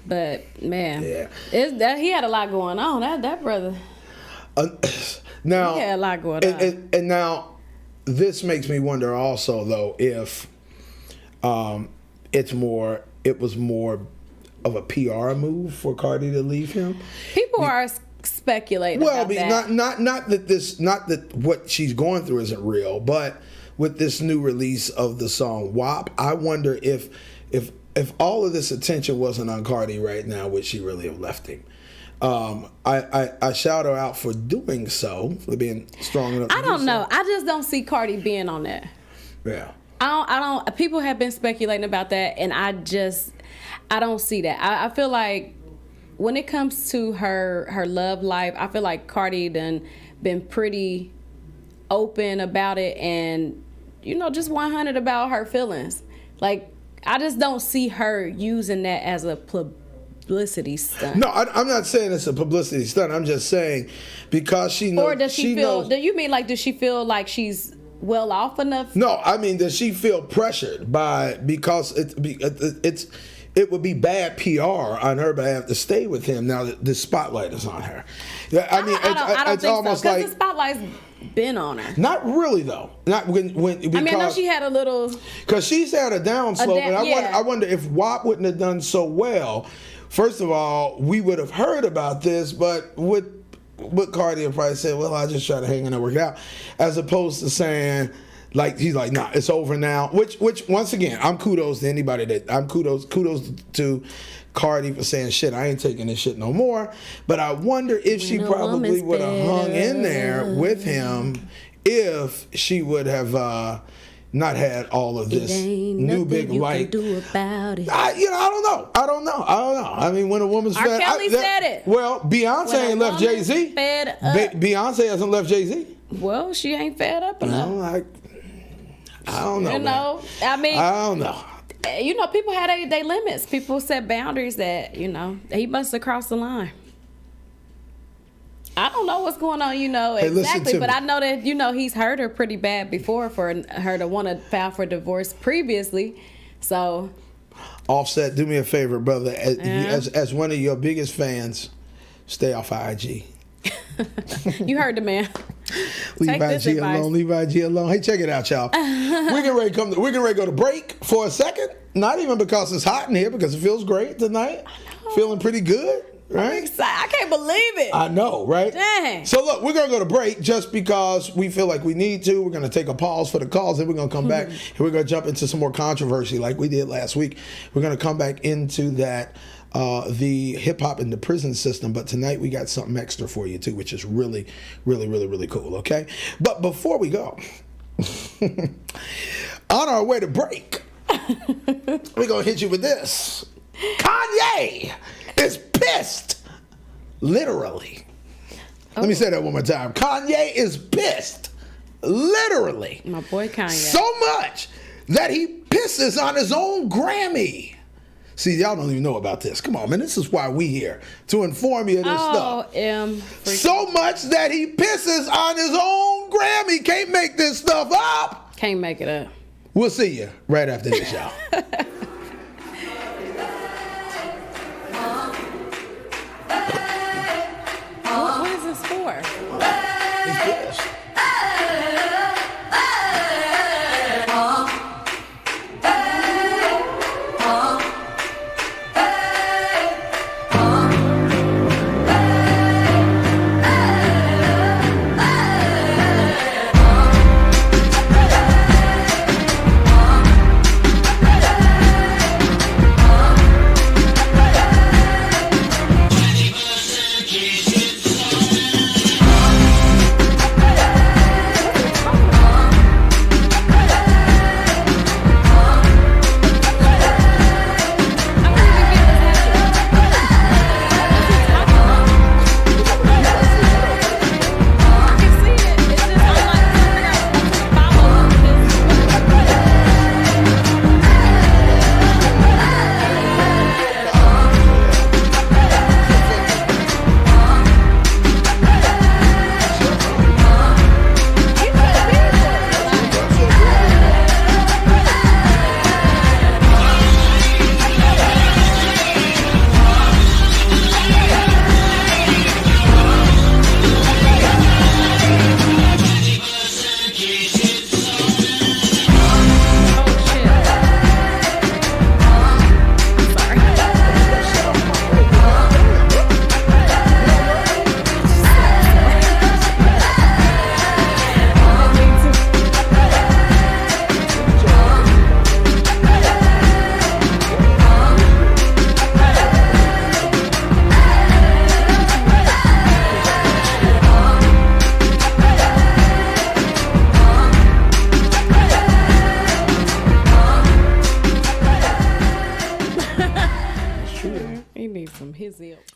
But, man, he had a lot going on. That brother, now, he had a lot going on. And now, this makes me wonder also, though, if it was more of a PR move for Cardi to leave him. People are speculating about that. Not that what she's going through isn't real, but with this new release of the song WAP, I wonder if all of this attention wasn't on Cardi right now, would she really have left him? I shout her out for doing so, for being strong enough. I don't know. I just don't see Cardi being on that. Yeah. I don't. People have been speculating about that, and I don't see that. I feel like when it comes to her love life, I feel like Cardi done been pretty open about it, and just 100 about her feelings. Like, I just don't see her using that as a publicity stunt. No, I'm not saying it's a publicity stunt. I'm just saying because she knows. Or does she feel? Do you mean like does she feel like she's well off enough? No, I mean does she feel pressured because it would be bad PR on her behalf to stay with him now that the spotlight is on her. I mean, I don't it's think almost so, like the spotlight's been on her. Not really though. Not when because, I mean, I know she had a little. Because she's had a downslope, and I wonder if WAP wouldn't have done so well. First of all, we would have heard about this, but would Cardi have probably said, "Well, I just try to hang in and work it out," as opposed to saying. Like he's like, nah, it's over now. Which once again, I'm kudos to anybody kudos to Cardi for saying shit. I ain't taking this shit no more. But I wonder if she probably would have hung in there with him if she would have not had all of this new big light. Do about it. I don't know. I mean, when a woman's fed, Kelly said it. Well, Beyonce ain't left Jay-Z. Fed up. Beyonce hasn't left Jay-Z. Well, she ain't fed up enough. I don't know. I mean, I don't know. People had their limits. People set boundaries that, he must have crossed the line. I don't know what's going on, exactly, but I know that, he's hurt her pretty bad before for her to want to file for divorce previously. So, Offset, do me a favor, brother. As one of your biggest fans, stay off IG. You heard the man. Leave Take this IG advice. alone. Leave IG alone. Hey, check it out, y'all. We're getting ready to go to break for a second. Not even because it's hot in here, because it feels great tonight. Feeling pretty good, right? I can't believe it. I know, right? Dang. So look, we're gonna go to break just because we feel like we need to. We're gonna take a pause for the calls, then we're gonna come back and we're gonna jump into some more controversy like we did last week. We're gonna come back into that. The hip hop in the prison system, but tonight we got something extra for you too, which is really, really, really, really cool. Okay, but before we go, on our way to break, we're gonna hit you with this. Kanye is pissed, literally. Let me say that one more time. Kanye is pissed, literally. My boy Kanye. So much that he pisses on his own Grammy. See, y'all don't even know about this. Come on, man. This is why we here, to inform you of this stuff. So much that he pisses on his own Grammy. Can't make this stuff up. Can't make it up. We'll see you right after this, y'all. What is this for? It's this.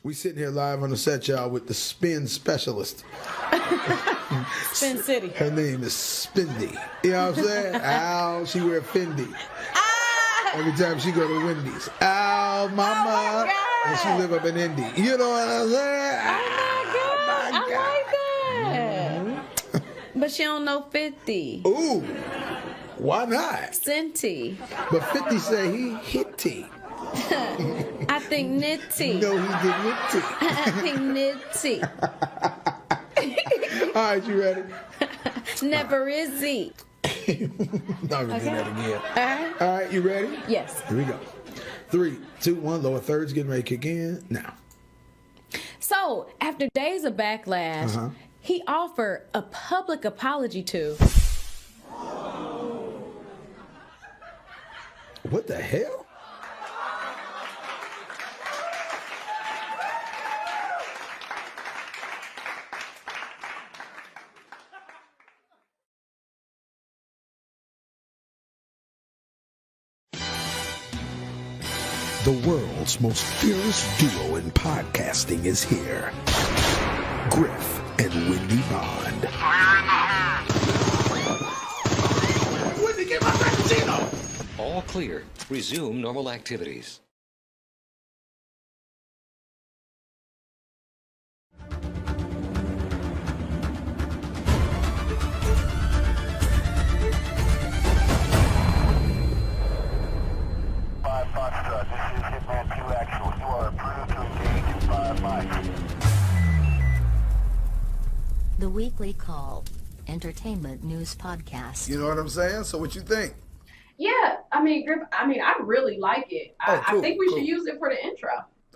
We sitting here live on the set, y'all, with the spin specialist. Spin City. Her name is Spindy. You know what I'm saying? Ow, she wear Fendi. Every time she go to Wendy's. Ow, mama. And she live up in Indy. You know what I'm saying? I like that. But she don't know 50. Ooh. Why not? Senti. But 50 say he hitty. I think nitty. No, he did nitty. I think nitty. All right, you ready? Never is he. Not gonna do that again. All right, you ready? Yes. Here we go. 3, 2, 1. Lower thirds getting ready to kick in now. So, after days of backlash, he offered a public apology to. What the hell? The world's most fearless duo in podcasting is here. Griff and Wendy Bond. Wendy, get my Frappuccino! All clear. Resume normal activities. The Weekly Call, entertainment news podcast. You know what I'm saying? So what you think? Yeah, I mean, Grip, I really like it. Cool, I think we should use it for the intro.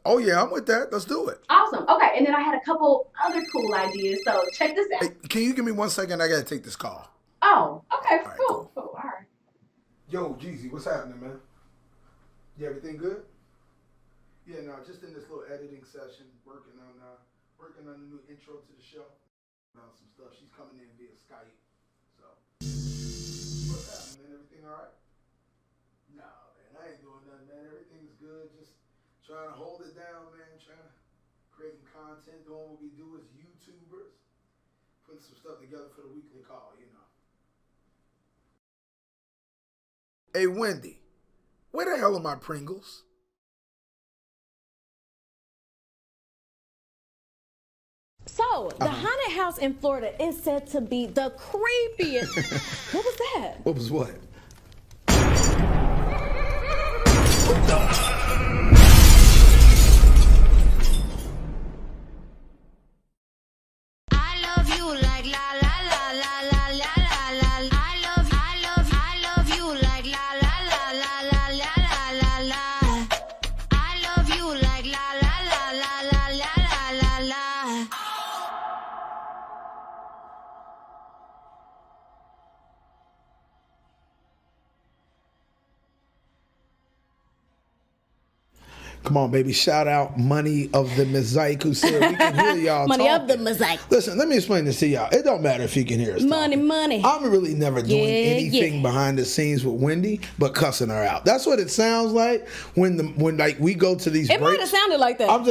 Oh yeah, I'm with that. Let's do it. Awesome. Okay, and then I had a couple other cool ideas. So check this out. Hey, can you give me 1 second? I gotta take this call. Oh, okay, cool. All right. Yo, Jeezy, what's happening, man? You everything good? Yeah, no, just in this little editing session, working on the new intro to the show. About some stuff. She's coming in via Skype. So, what's happening, man? Everything all right? No, man, I ain't doing nothing, man. Everything's good. Just trying to hold it down, man. Trying to create content, doing what we do as YouTubers, putting some stuff together for the weekly call, you know. Hey, Wendy, where the hell are my Pringles? So, the haunted house in Florida is said to be the creepiest. What was that? What was what? I love you like la la la la la la la la. I love you like la la la la la la la la. I love you like la la la la la la la la. Come on, baby. Shout out Money of the Mosaic who said we can hear y'all Money talking. of the Mosaic. Listen, let me explain this to y'all. It don't matter if you can hear us Money. I'm really never doing anything behind the scenes with Wendy but cussing her out. That's what it sounds like when like we go to these It breaks. might have sounded like that. I'll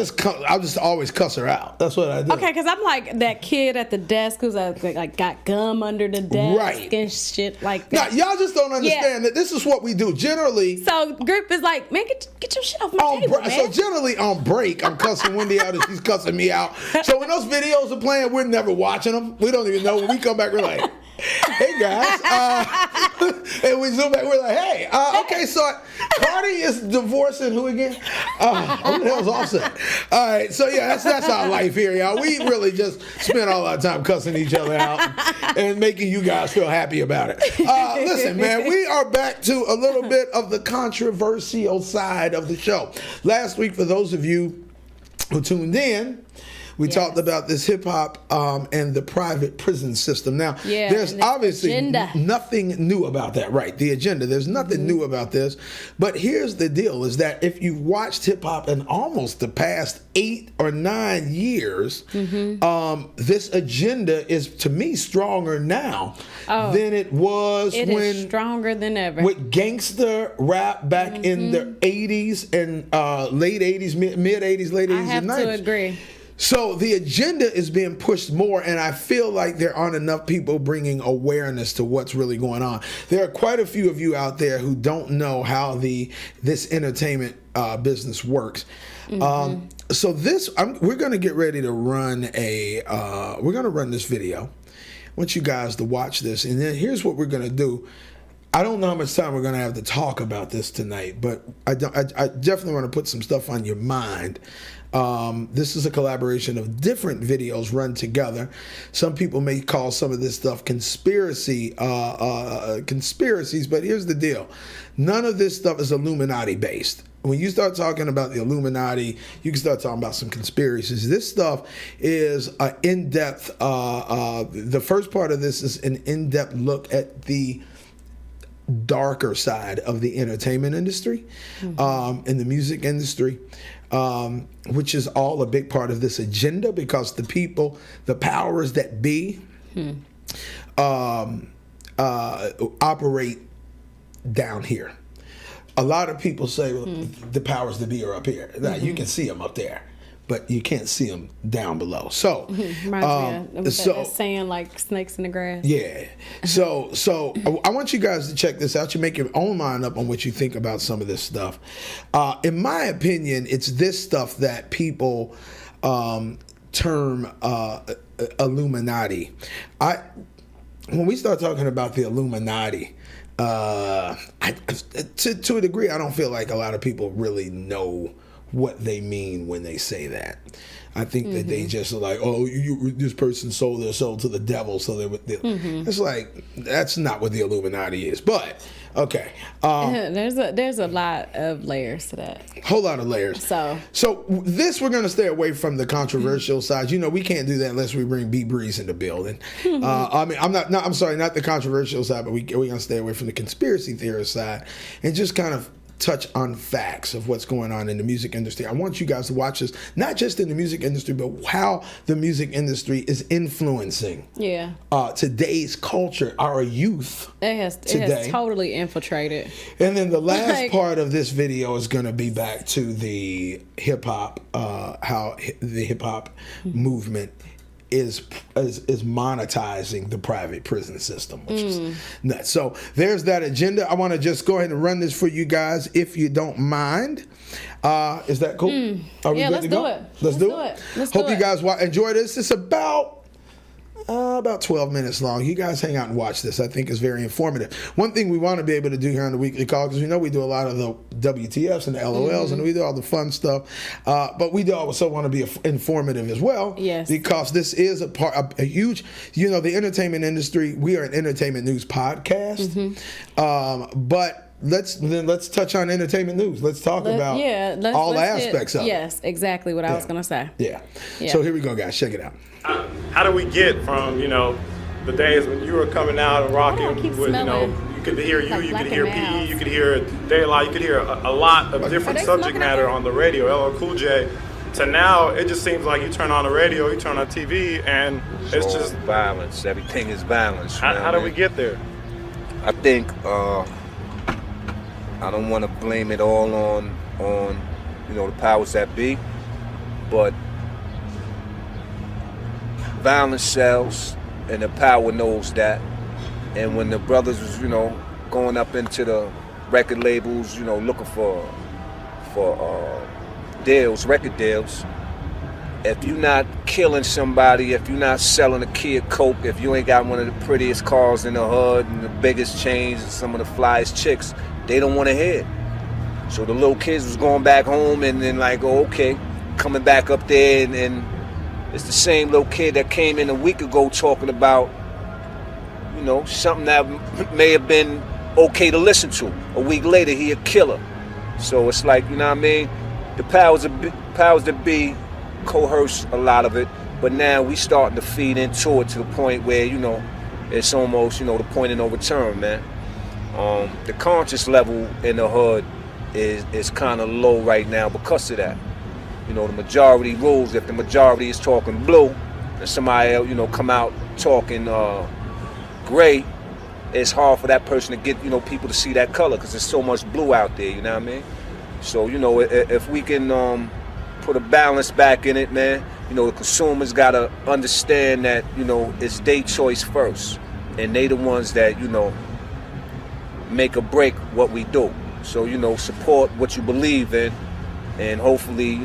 just always cuss her out. That's what I do. Okay, because I'm like that kid at the desk who's like got gum under the desk Right. and shit like Now, that. y'all just don't understand that this is what we do. Generally, So Grip is like, man, get your shit off my table, man. so generally on break, I'm cussing Wendy out and she's cussing me out. So when those videos are playing, we're never watching them. We don't even know. When we come back, we're like, hey guys. And we zoom back, we're like, hey. Okay, so Cardi is divorcing who again? Who the hell's Offset? All right, so yeah, that's our life here, y'all. We really just spend all our time cussing each other out and making you guys feel happy about it. Listen, man, we are back to a little bit of the controversial side of the show. Last week, for those of you who tuned in, we talked about this hip hop and the private prison system. Now, there's obviously nothing new about that, right? The agenda. There's nothing new about this. But here's the deal: is that if you've watched hip hop in almost the past 8 or 9 years, this agenda is, to me, stronger now than it was It is stronger than ever. with gangster rap back in the 80s and late 80s, mid 80s, late 80s, I have and 90s. to agree. So the agenda is being pushed more, and I feel like there aren't enough people bringing awareness to what's really going on. There are quite a few of you out there who don't know how this entertainment business works. So we're going to get ready to run we're going to run this video. I want you guys to watch this, and then here's what we're going to do. I don't know how much time we're going to have to talk about this tonight, but I definitely want to put some stuff on your mind. This is a collaboration of different videos run together. Some people may call some of this stuff conspiracies, but here's the deal. None of this stuff is Illuminati based. When you start talking about the Illuminati, you can start talking about some conspiracies. This stuff is an in-depth, the first part of this is an in-depth look at the darker side of the entertainment industry, in the music industry, which is all a big part of this agenda, because the people, the powers that be, operate down here. A lot of people say, well, the powers that be are up here. Now, you can see them up there, but you can't see them down below. So, Reminds me of that saying, like snakes in the grass. Yeah. So I want you guys to check this out. You make your own mind up on what you think about some of this stuff. In my opinion, it's this stuff that people term Illuminati. When we start talking about the Illuminati, to a degree, I don't feel like a lot of people really know what they mean when they say that. I think that they just are like, oh, this person sold their soul to the devil, so they would. It's like, that's not what the Illuminati is. But okay, there's a lot of layers to that. Whole lot of layers. So this, we're gonna stay away from the controversial side. You know, we can't do that unless we bring B Breeze in the building. I mean, I'm sorry, not the controversial side, but we're gonna stay away from the conspiracy theorist side and just kind of touch on facts of what's going on in the music industry. I want you guys to watch this, not just in the music industry, but how the music industry is influencing today's culture, our youth. It has totally infiltrated. And then the last part of this video is going to be back to the hip hop, how the hip hop movement is monetizing the private prison system, which is nuts. So there's that agenda. I want to just go ahead and run this for you guys, if you don't mind. Is that cool? Are we good to go? Let's do it. Hope you guys enjoy this. It's about 12 minutes long. You guys hang out and watch this. I think it's very informative. One thing we want to be able to do here on the Weekly Call, because we know we do a lot of the WTFs and the LOLs, and we do all the fun stuff, but we do also want to be informative as well. Yes. Because this is a huge, the entertainment industry. We are an entertainment news podcast, but let's touch on entertainment news. Let's talk about all aspects of it. Yes, exactly what I was going to say. Yeah. So here we go, guys. Check it out. How do we get from, the days when you were coming out and rocking with, you could hear you could hear PE, you could hear Daylight, you could hear a lot of different subject matter on the radio, LL Cool J, to now it just seems like you turn on the radio, you turn on TV, and it's just violence. Everything is violence. How do we get there? I think I don't want to blame it all on the powers that be, but violence sells, and the power knows that. And when the brothers was, going up into the record labels, looking for deals, record deals, if you're not killing somebody, if you're not selling a kid coke, if you ain't got one of the prettiest cars in the hood and the biggest chains and some of the flyest chicks, they don't want to hear it. So the little kids was going back home and then like, oh, okay, coming back up there and it's the same little kid that came in a week ago talking about, something that may have been okay to listen to. A week later, he a killer. So it's like, you know what I mean? The powers that be coerce a lot of it, but now we starting to feed into it to the point where, it's almost, the point of no return, man. The conscious level in the hood is kind of low right now because of that. The majority rules. If the majority is talking blue and somebody else, come out talking gray, it's hard for that person to get, people to see that color because there's so much blue out there, you know what I mean? So, if we can put a balance back in it, man, the consumers got to understand that, it's their choice first. And they the ones that, make or break what we do. So, support what you believe in. And hopefully,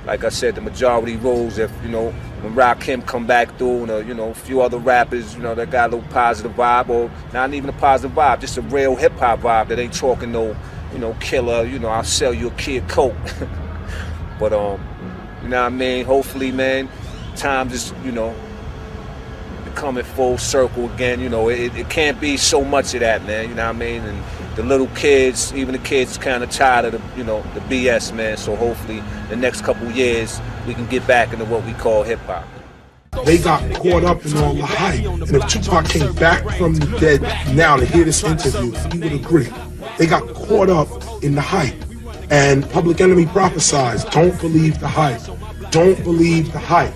like I said, the majority rules. If, when Rakim come back through and, a few other rappers, that got a little positive vibe, or not even a positive vibe, just a real hip-hop vibe that ain't talking no, killer, I'll sell you a kid coke. But, you know what I mean? Hopefully, man, time just, becoming full circle again. It can't be so much of that, man, you know what I mean? And the little kids, even the kids, kind of tired of the BS, man. So hopefully the next couple years we can get back into what we call hip hop. They got caught up in all the hype, and if Tupac came back from the dead now to hear this interview, he would agree. They got caught up in the hype, and Public Enemy prophesies, don't believe the hype, don't believe the hype.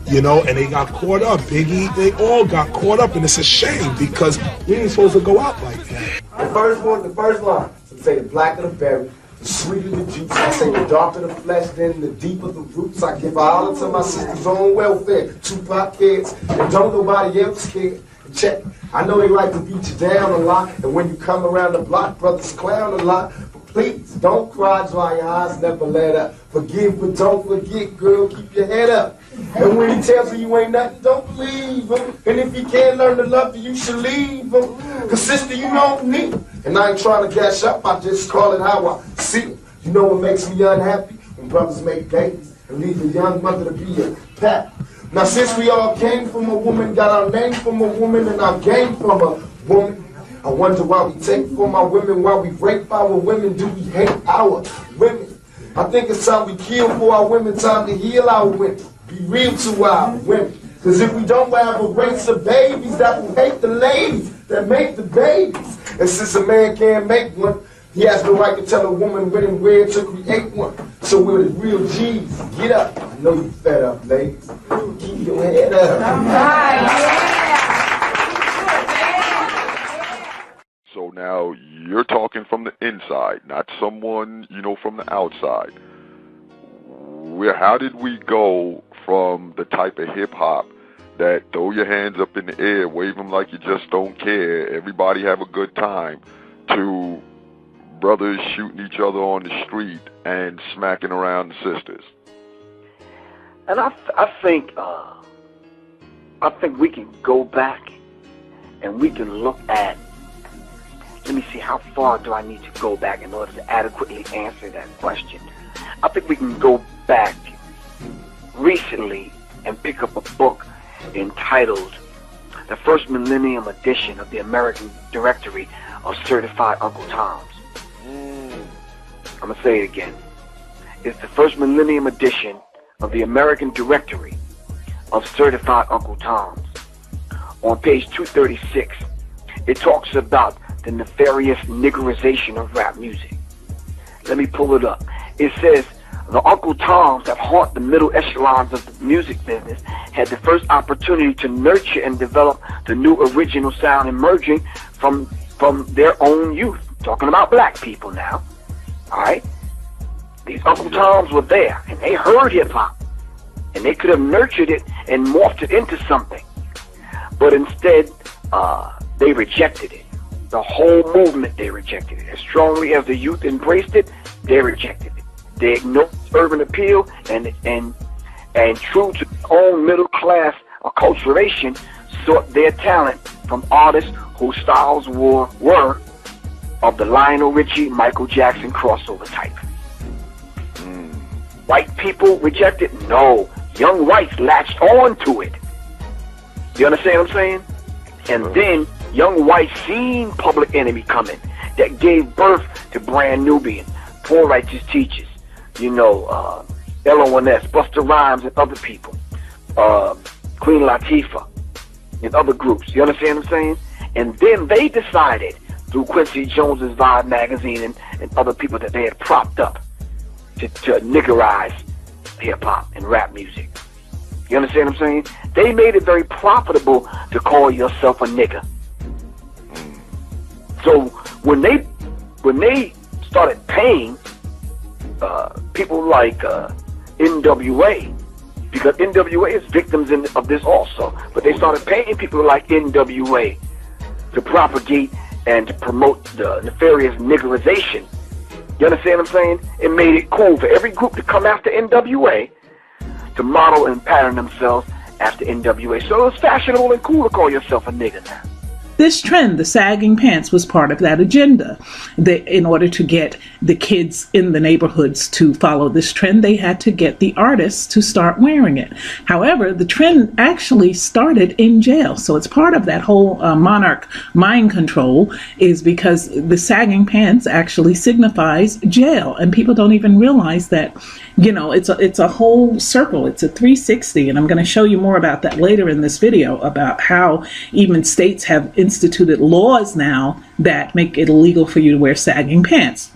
And they got caught up. Biggie, they all got caught up, and it's a shame because we ain't supposed to go out like that. The first line, say the blacker the berry, the sweeter the juice. I say the darker the flesh, then the deeper the roots. I give all to my sister's own welfare. Tupac kids, and don't nobody else care. Check, I know they like to beat you down a lot, and when you come around the block, brothers clown a lot. Please, don't cry, dry your eyes, never let up. Forgive, but don't forget, girl, keep your head up. And when he tells you ain't nothing, don't believe him. And if you can't learn to love you, you should leave him. Cause sister, you don't need him. And I ain't trying to gash up, I just call it how I see it. You know what makes me unhappy? and brothers make babies and leave a young mother to be a pet. Now since we all came from a woman, got our name from a woman, and our game from a woman, I wonder why we take from our women, why we rape our women, do we hate our women? I think it's time we kill for our women, time to heal our women, be real to our women. Cause if we don't have a race of babies that will hate the ladies that make the babies, and since a man can't make one, he has no right to tell a woman when and where to create one. So we're the real G's. Get up. I know you fed up, ladies. Keep your head up. So now you're talking from the inside, not someone, from the outside. How did we go from the type of hip-hop that throw your hands up in the air, wave them like you just don't care, everybody have a good time, to brothers shooting each other on the street and smacking around the sisters? And I think we can go back and we can look at, let me see, how far do I need to go back in order to adequately answer that question? I think we can go back recently and pick up a book entitled The First Millennium Edition of the American Directory of Certified Uncle Toms. I'm going to say it again. It's the First Millennium Edition of the American Directory of Certified Uncle Toms. On page 236, it talks about the nefarious niggerization of rap music. Let me pull it up. It says, the Uncle Toms that haunt the middle echelons of the music business had the first opportunity to nurture and develop the new original sound emerging from their own youth. Talking about black people now. Alright? These Uncle Toms were there, and they heard hip-hop. And they could have nurtured it and morphed it into something. But instead, they rejected it. The whole movement, they rejected it. As strongly as the youth embraced it, they rejected it. They ignored urban appeal and true to their own middle class acculturation, sought their talent from artists whose styles were of the Lionel Richie, Michael Jackson crossover type. White people rejected? No. Young whites latched on to it. You understand what I'm saying? And then young whites seen Public Enemy coming, that gave birth to Brand Nubian, Poor Righteous Teachers, LONS, Busta Rhymes and other people, Queen Latifah and other groups. You understand what I'm saying? And then they decided, through Quincy Jones's Vibe magazine and other people that they had propped up, to niggerize hip-hop and rap music. You understand what I'm saying? They made it very profitable to call yourself a nigger. So when they started paying people like NWA, because NWA is victims of this also, but they started paying people like NWA to propagate and to promote the nefarious niggerization. You understand what I'm saying? It made it cool for every group to come after NWA, to model and pattern themselves after NWA. So it was fashionable and cool to call yourself a nigger now. This trend, the sagging pants, was part of that agenda. In order to get the kids in the neighborhoods to follow this trend, they had to get the artists to start wearing it. However, the trend actually started in jail. So it's part of that whole monarch mind control, is because the sagging pants actually signifies jail. And people don't even realize that, it's a whole circle. It's a 360. And I'm going to show you more about that later in this video, about how even states have instituted laws now that make it illegal for you to wear sagging pants.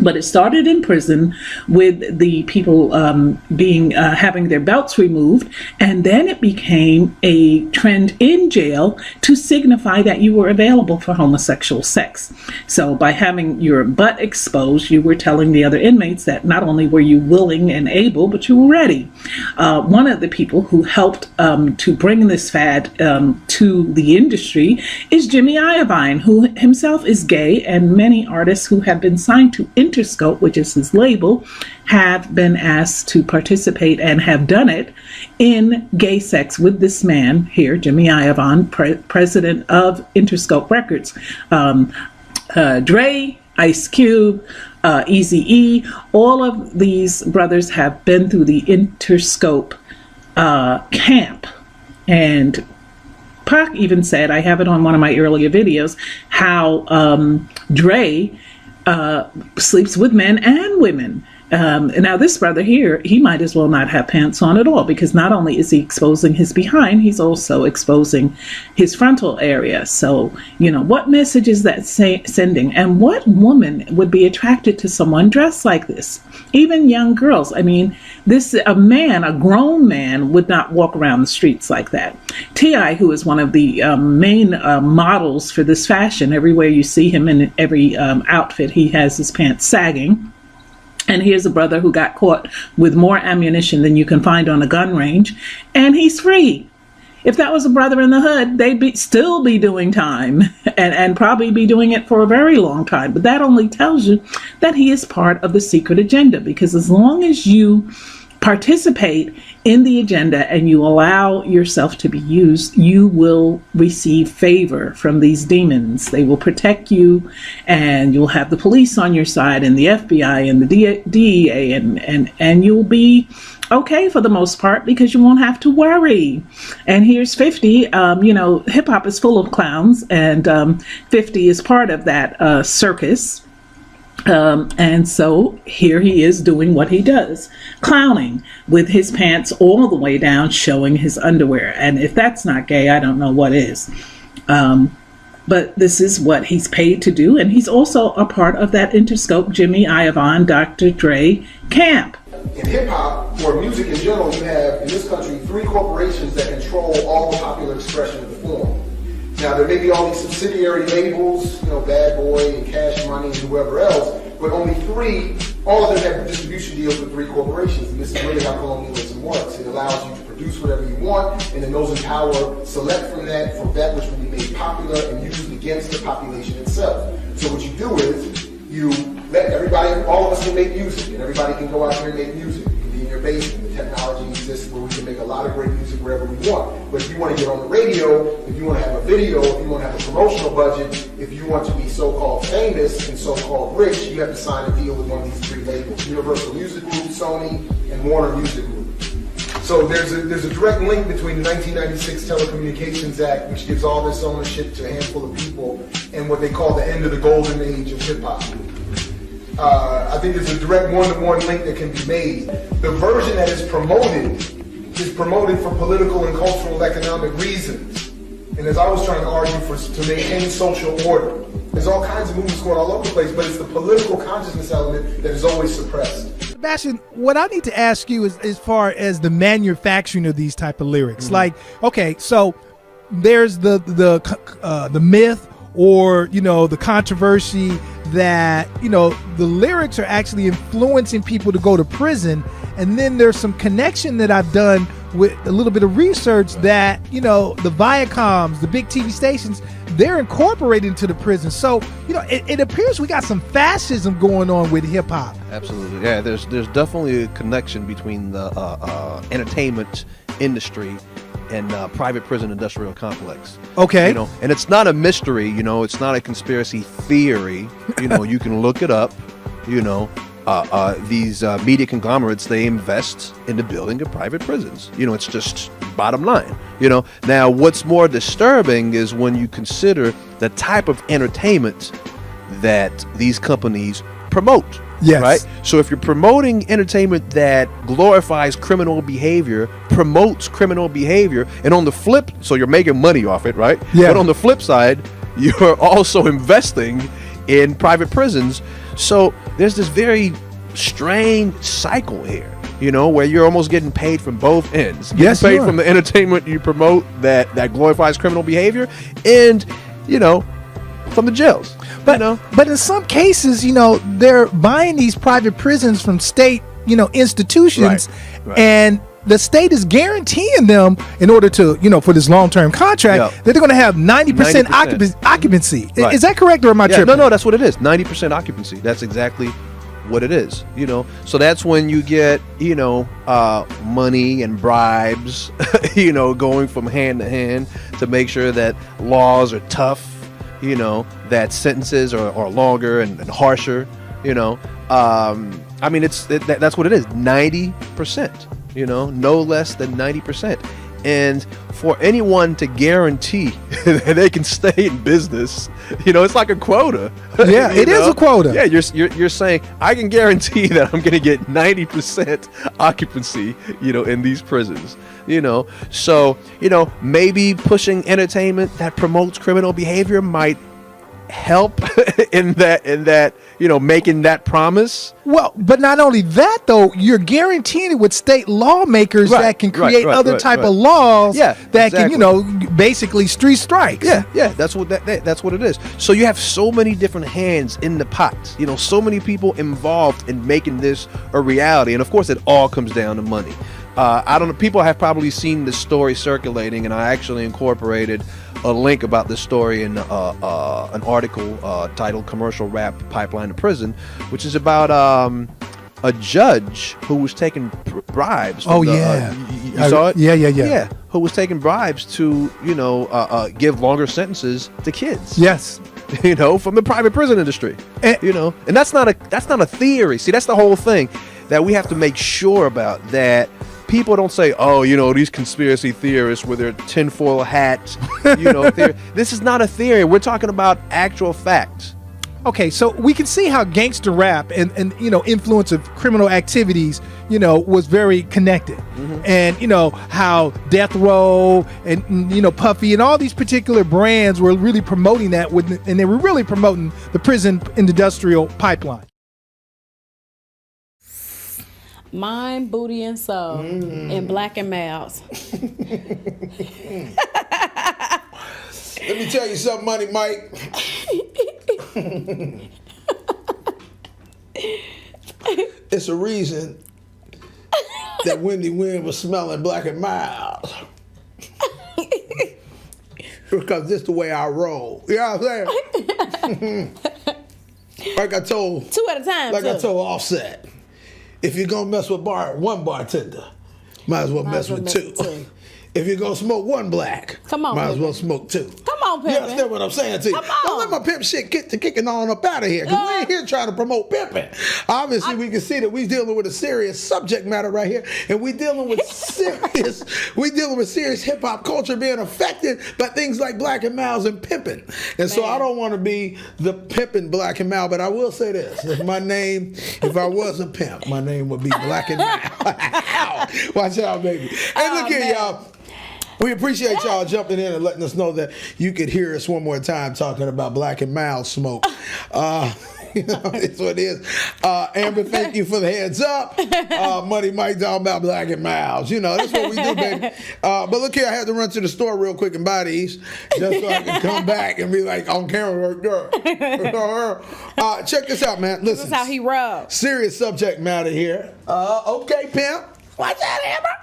But it started in prison with the people having their belts removed, and then it became a trend in jail to signify that you were available for homosexual sex. So by having your butt exposed, you were telling the other inmates that not only were you willing and able, but you were ready. One of the people who helped to bring this fad to the industry is Jimmy Iovine, who himself is gay, and many artists who have been signed to Interscope, which is his label, have been asked to participate and have done it in gay sex with this man here, Jimmy Iovine, president of Interscope Records. Dre Ice Cube, Eazy-E. All of these brothers have been through the Interscope camp. And Pac even said, I have it on one of my earlier videos, how Dre sleeps with men and women. Now this brother here, he might as well not have pants on at all, because not only is he exposing his behind, he's also exposing his frontal area. So, what message is that sending? And what woman would be attracted to someone dressed like this? Even young girls. I mean, a grown man would not walk around the streets like that. T.I., who is one of the main models for this fashion, everywhere you see him in every outfit, he has his pants sagging. And here's a brother who got caught with more ammunition than you can find on a gun range, and he's free. If that was a brother in the hood, they'd still be doing time and probably be doing it for a very long time. But that only tells you that he is part of the secret agenda, because as long as you participate in the agenda and you allow yourself to be used, you will receive favor from these demons. They will protect you, and you'll have the police on your side, and the FBI and the DEA, and you'll be okay for the most part, because you won't have to worry. And here's 50. Hip hop is full of clowns, and 50 is part of that circus. And so here he is doing what he does, clowning with his pants all the way down, showing his underwear. And if that's not gay, I don't know what is. But this is what he's paid to do. And he's also a part of that Interscope, Jimmy Iovine, Dr. Dre camp. In hip-hop, or music in general, you have, in this country, 3 corporations that control all the popular expression of the form. Now, there may be all these subsidiary labels, Bad Boy and Cash Money and whoever else, but only 3, all of them have distribution deals with 3 corporations, and this is really how colonialism works. It allows you to produce whatever you want, and then those in power select from that for that which will be made popular and used against the population itself. So what you do is, you let everybody, all of us can make music, and everybody can go out here and make music. It can be in your basement. The technology exists where we can make a lot of great music wherever we want. But if you want to get on the radio, if you want to have a video, if you want to have a promotional budget, if you want to be so-called famous and so-called rich, you have to sign a deal with one of these 3 labels: Universal Music Group, Sony, and Warner Music Group. So there's a direct link between the 1996 Telecommunications Act, which gives all this ownership to a handful of people, and what they call the end of the golden age of hip-hop. I think there's a direct one-to-one link that can be made. The version that is promoted for political and cultural economic reasons. And as I was trying to argue to maintain social order, there's all kinds of movements going all over the place, but it's the political consciousness element that is always suppressed. Sebastian, what I need to ask you is as far as the manufacturing of these type of lyrics. Mm-hmm. Like, okay, so there's the myth or, the controversy that, the lyrics are actually influencing people to go to prison. And then there's some connection that I've done with a little bit of research that, the Viacoms, the big TV stations, they're incorporated into the prison. So, it appears we got some fascism going on with hip hop. Absolutely. Yeah, there's definitely a connection between the entertainment industry and private prison industrial complex. Okay. And it's not a mystery, it's not a conspiracy theory. You can look it up. These media conglomerates, they invest in the building of private prisons. It's just bottom line. Now what's more disturbing is when you consider the type of entertainment that these companies promote. Yes. Right? So if you're promoting entertainment that glorifies criminal behavior, promotes criminal behavior, and on the flip, so you're making money off it, right? Yeah. But on the flip side, you're also investing in private prisons. So there's this very strange cycle here, where you're almost getting paid from both ends. Yes, paid from the entertainment you promote that glorifies criminal behavior, and from the jails. But in some cases, they're buying these private prisons from state, institutions, Right. and the state is guaranteeing them in order to, for this long-term contract, that they're going to have 90% occupancy. Right. Is that correct, or am I tripping? No, that's what it is. 90% occupancy. That's exactly what it is. So that's when you get, money and bribes, going from hand to hand to make sure that laws are tough, you know, that sentences are longer and harsher, you know. I mean, that's what it is, 90%, you know, no less than 90%. And for anyone to guarantee that they can stay in business, you know, it's like a quota. Yeah, it is a quota. Yeah, you're saying I can guarantee that I'm going to get 90% occupancy, you know, in these prisons. You know, so you know, maybe pushing entertainment that promotes criminal behavior might help in that you know, making that promise. Well, but not only that though, you're guaranteing it with state lawmakers that can create other type of laws that can, you know, basically street strikes. Yeah, that's what that's what it is. So you have so many different hands in the pot, you know, so many people involved in making this a reality, and of course it all comes down to money. I don't know, people have probably seen this story circulating, and I actually incorporated a link about this story in an article titled "Commercial Rap Pipeline to Prison," which is about a judge who was taking bribes. Oh, you saw it? Yeah. Who was taking bribes to, you know, give longer sentences to kids. Yes. You know, from the private prison industry. You know, and that's not a theory. See, that's the whole thing that we have to make sure about, that people don't say, oh, you know, these conspiracy theorists with their tinfoil hats, you know, this is not a theory. We're talking about actual facts. Okay, so we can see how gangster rap and you know, influence of criminal activities, you know, was very connected. And you know how Death Row and, you know, Puffy and all these particular brands were really promoting that and they were really promoting the prison industrial pipeline. Mind, booty, and soul in Black and Males. Let me tell you something, Money Mike. It's a reason that Wendy Wynn was smelling Black and Mild. Because this the way I roll. You know what I'm saying? Like I told... Two at a time, Like I told Offset. If you're going to mess with one bartender, might as well mess with two. If you're going to smoke one black, might as well smoke two. Come on, Pimpin'. You understand what I'm saying to you? Don't let my pimp shit get to kicking on up out of here, because we ain't here trying to promote pimping. Obviously, we can see that we dealing with a serious subject matter right here, and we dealing with serious hip hop culture being affected by things like Black and Miles and pimping. And so I don't want to be the pimping Black and Miles, but I will say this: if I was a pimp, my name would be Black and Miles. Watch out, baby. Hey, look here, y'all. We appreciate y'all jumping in and letting us know that you could hear us one more time talking about Black and Mild smoke. You know, it's what it is. Amber, thank you for the heads up. Money Mike talking about Black and Mild. You know, that's what we do, baby. But look here, I had to run to the store real quick and buy these just so I can come back and be like on camera right there. Check this out, man. Listen. This is how he rubs. Serious subject matter here. Okay, pimp. Watch out, Amber.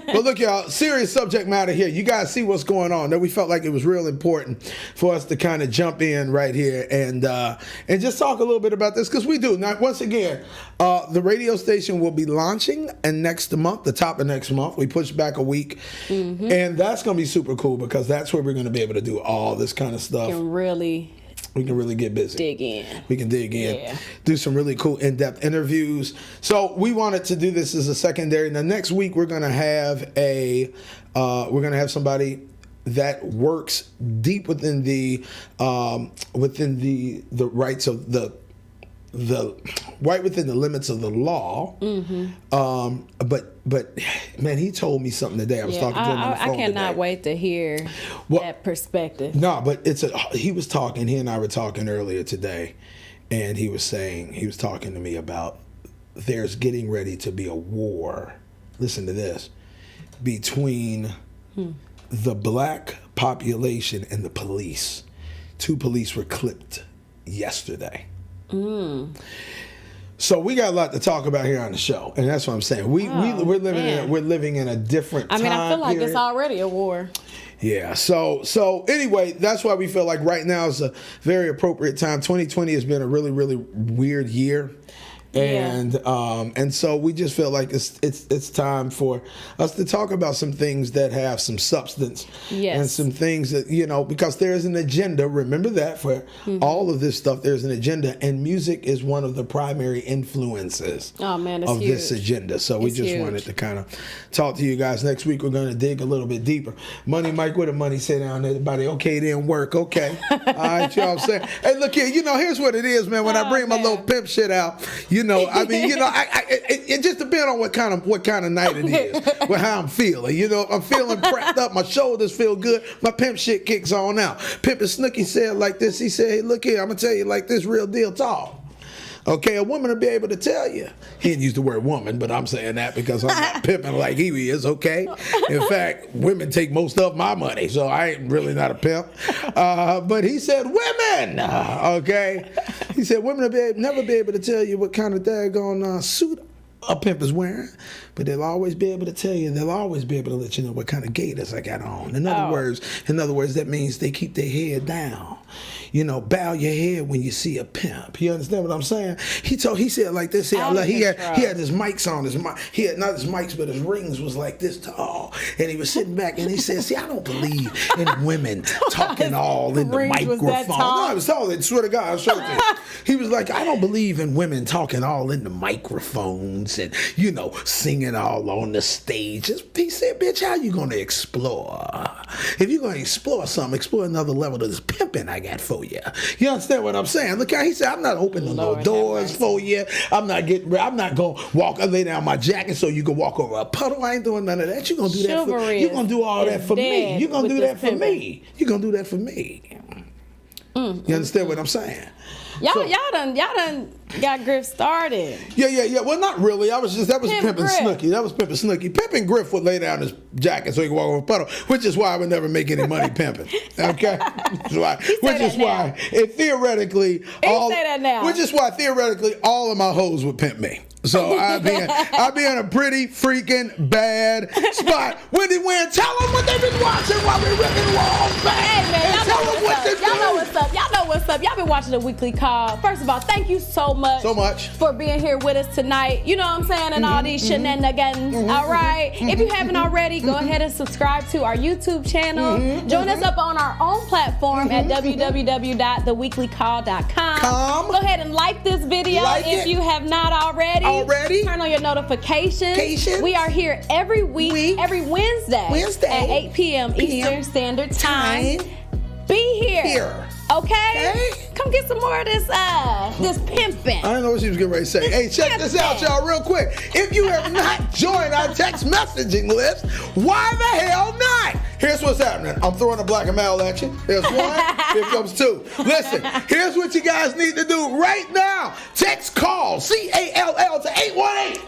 But look, y'all, serious subject matter here. You guys see what's going on. That we felt like it was real important for us to kind of jump in right here and just talk a little bit about this, because we do. Now, once again, the radio station will be launching next month, the top of next month. We pushed back a week, and that's going to be super cool, because that's where we're going to be able to do all this kind of stuff. We can really get busy. We can dig in. Do some really cool in-depth interviews. So we wanted to do this as a secondary. Now next week we're gonna have somebody that works deep within the rights of the right within the limits of the law. But man, he told me something today. I was talking to him on the phone I cannot today. wait to hear that perspective. No, but he and I were talking earlier today, and he was talking to me about there's getting ready to be a war. Listen to this. Between the black population and the police. 2 police were clipped yesterday. So we got a lot to talk about here on the show, and that's what I'm saying. We're living in a different time. I feel like period. it's already a war. Yeah. So anyway, that's why we feel like right now is a very appropriate time. 2020 has been a really, really weird year. And so we just feel like it's time for us to talk about some things that have some substance, and some things that, you know, because there's an agenda. Remember that for all of this stuff, there's an agenda, and music is one of the primary influences of this agenda. So we just wanted to kind of talk to you guys. Next week we're going to dig a little bit deeper. Money Mike, where the money say down there? Everybody, okay, it didn't work. Okay, all right, you know what I'm saying? Hey, look here, you know, here's what it is, man. When I bring my little pimp shit out, you know, I mean, you know, it just depends on what kind of night it is, how I'm feeling. You know, if I'm feeling prepped up, my shoulders feel good, my pimp shit kicks on out. Pimpin' Snooki said like this. He said, hey, look here, I'm gonna tell you like this, real deal talk. Okay, a woman will be able to tell you. He didn't use the word woman, but I'm saying that because I'm not pimping like he is, okay? In fact, women take most of my money, so I ain't really not a pimp. But he said women, okay? He said women will never be able to tell you what kind of daggone suit a pimp is wearing, but they'll always be able to tell you, they'll always be able to let you know what kind of gators I got on. In other words, that means they keep their head down. You know, bow your head when you see a pimp. You understand what I'm saying? He said like this. He had his mics on. He had not his mics, but his rings was like this tall. And he was sitting back and he said, see, I don't believe in women talking all in the microphone. No, it was tall. I swear to God, I'll show it to you. He was like, I don't believe in women talking all in the microphones and, you know, singing all on the stage. He said, bitch, how you going to explore? If you're going to explore something, explore another level of this pimping I got for you. You understand what I'm saying? Look how he said, I'm not opening no doors for you. I'm not going to lay down my jacket so you can walk over a puddle. I ain't doing none of that. You're going to do that for me. You're going to do all that for me. You're going to do that for me. You're going to do that for me. You understand what I'm saying? Y'all done got Griff started. Yeah. Well, not really. That was Pimpin' Snooki. That was Pimpin' Snooki. Pimpin' Griff would lay down his jacket so he could walk over a puddle, which is why I would never make any money pimping. Okay? Which is why theoretically all of my hoes would pimp me. So I'd be in a pretty freaking bad spot. Wendy, tell them what they've been watching while we're ripping walls back. Hey man, y'all know what's up. Y'all know what's up. Y'all been watching the weekly call. First of all, thank you so much for being here with us tonight. You know what I'm saying? And all these shenanigans. All right. If you haven't already, go ahead and subscribe to our YouTube channel. Join us up on our own platform at www.theweeklycall.com. Go ahead and like this video if you have not already. Turn on your notifications. We are here every week, every Wednesday at 8 p.m. Eastern Standard Time. Be here. Okay? Come get some more of this pimping. I don't know what she was getting ready to say. Hey, check this out, y'all, real quick. If you have not joined our text messaging list, why the hell not? Here's what's happening. I'm throwing a black and mail at you. There's one. Here comes two. Listen, here's what you guys need to do right now. Text call CALL to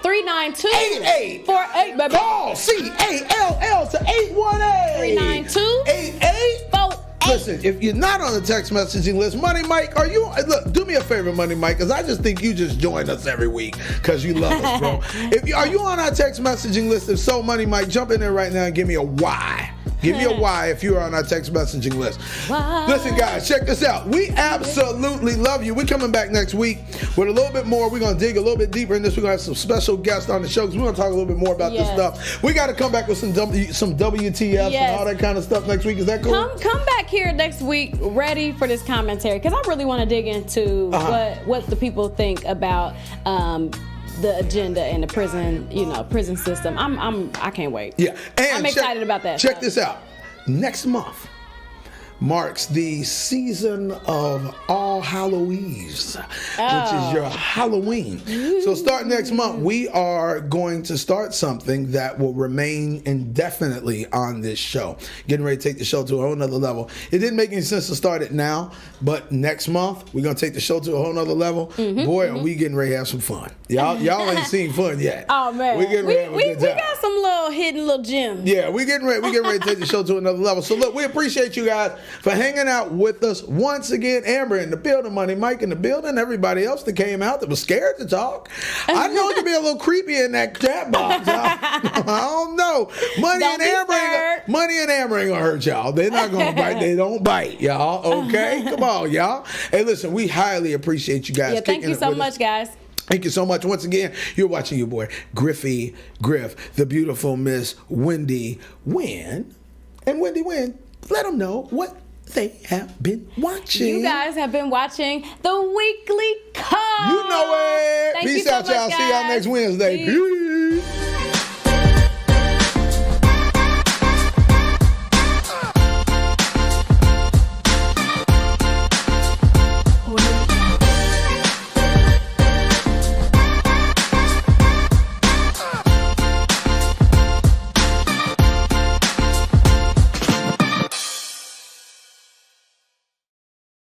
818-392-8848, baby. Call CALL to 818-392-8848. Listen, if you're not on the text messaging list, Money Mike, look, do me a favor, Money Mike, because I just think you just join us every week because you love us, bro. Are you on our text messaging list? If so, Money Mike, jump in there right now and give me a Y. Give me a Y if you are on our text messaging list. Listen, guys, check this out. We absolutely love you. We're coming back next week with a little bit more. We're going to dig a little bit deeper in this. We're going to have some special guests on the show because we're going to talk a little bit more about this stuff. We got to come back with some WTFs and all that kind of stuff next week. Is that cool? Come back here next week ready for this commentary because I really want to dig into what the people think about the agenda and the prison, prison system. I can't wait. Yeah, and I'm excited about that. Check this out. Next month marks the season of All Halloweens, which is your Halloween. So starting next month, we are going to start something that will remain indefinitely on this show. Getting ready to take the show to a whole nother level. It didn't make any sense to start it now, but next month, we're going to take the show to a whole nother level. Boy, are we getting ready to have some fun. Y'all ain't seen fun yet. Oh, man. We got some little gems. Yeah, we're getting ready to take the show to another level. So look, we appreciate you guys for hanging out with us once again. Amber in the building, Money Mike in the building, everybody else that came out that was scared to talk. I know it could be a little creepy in that chat box. I don't know. Money and Amber ain't gonna hurt y'all. They're not gonna bite. They don't bite, y'all. Okay, come on, y'all. Hey, listen, we highly appreciate you guys. Yeah, thank you so much, guys. Thank you so much. Once again, you're watching your boy, Griff, the beautiful Miss Wendy Wynn. And Wendy Wynn, let them know what they have been watching. You guys have been watching the Weekly Call. You know it. Thank Peace you so out, y'all. much, See y'all guys. next Wednesday. Peace. Peace.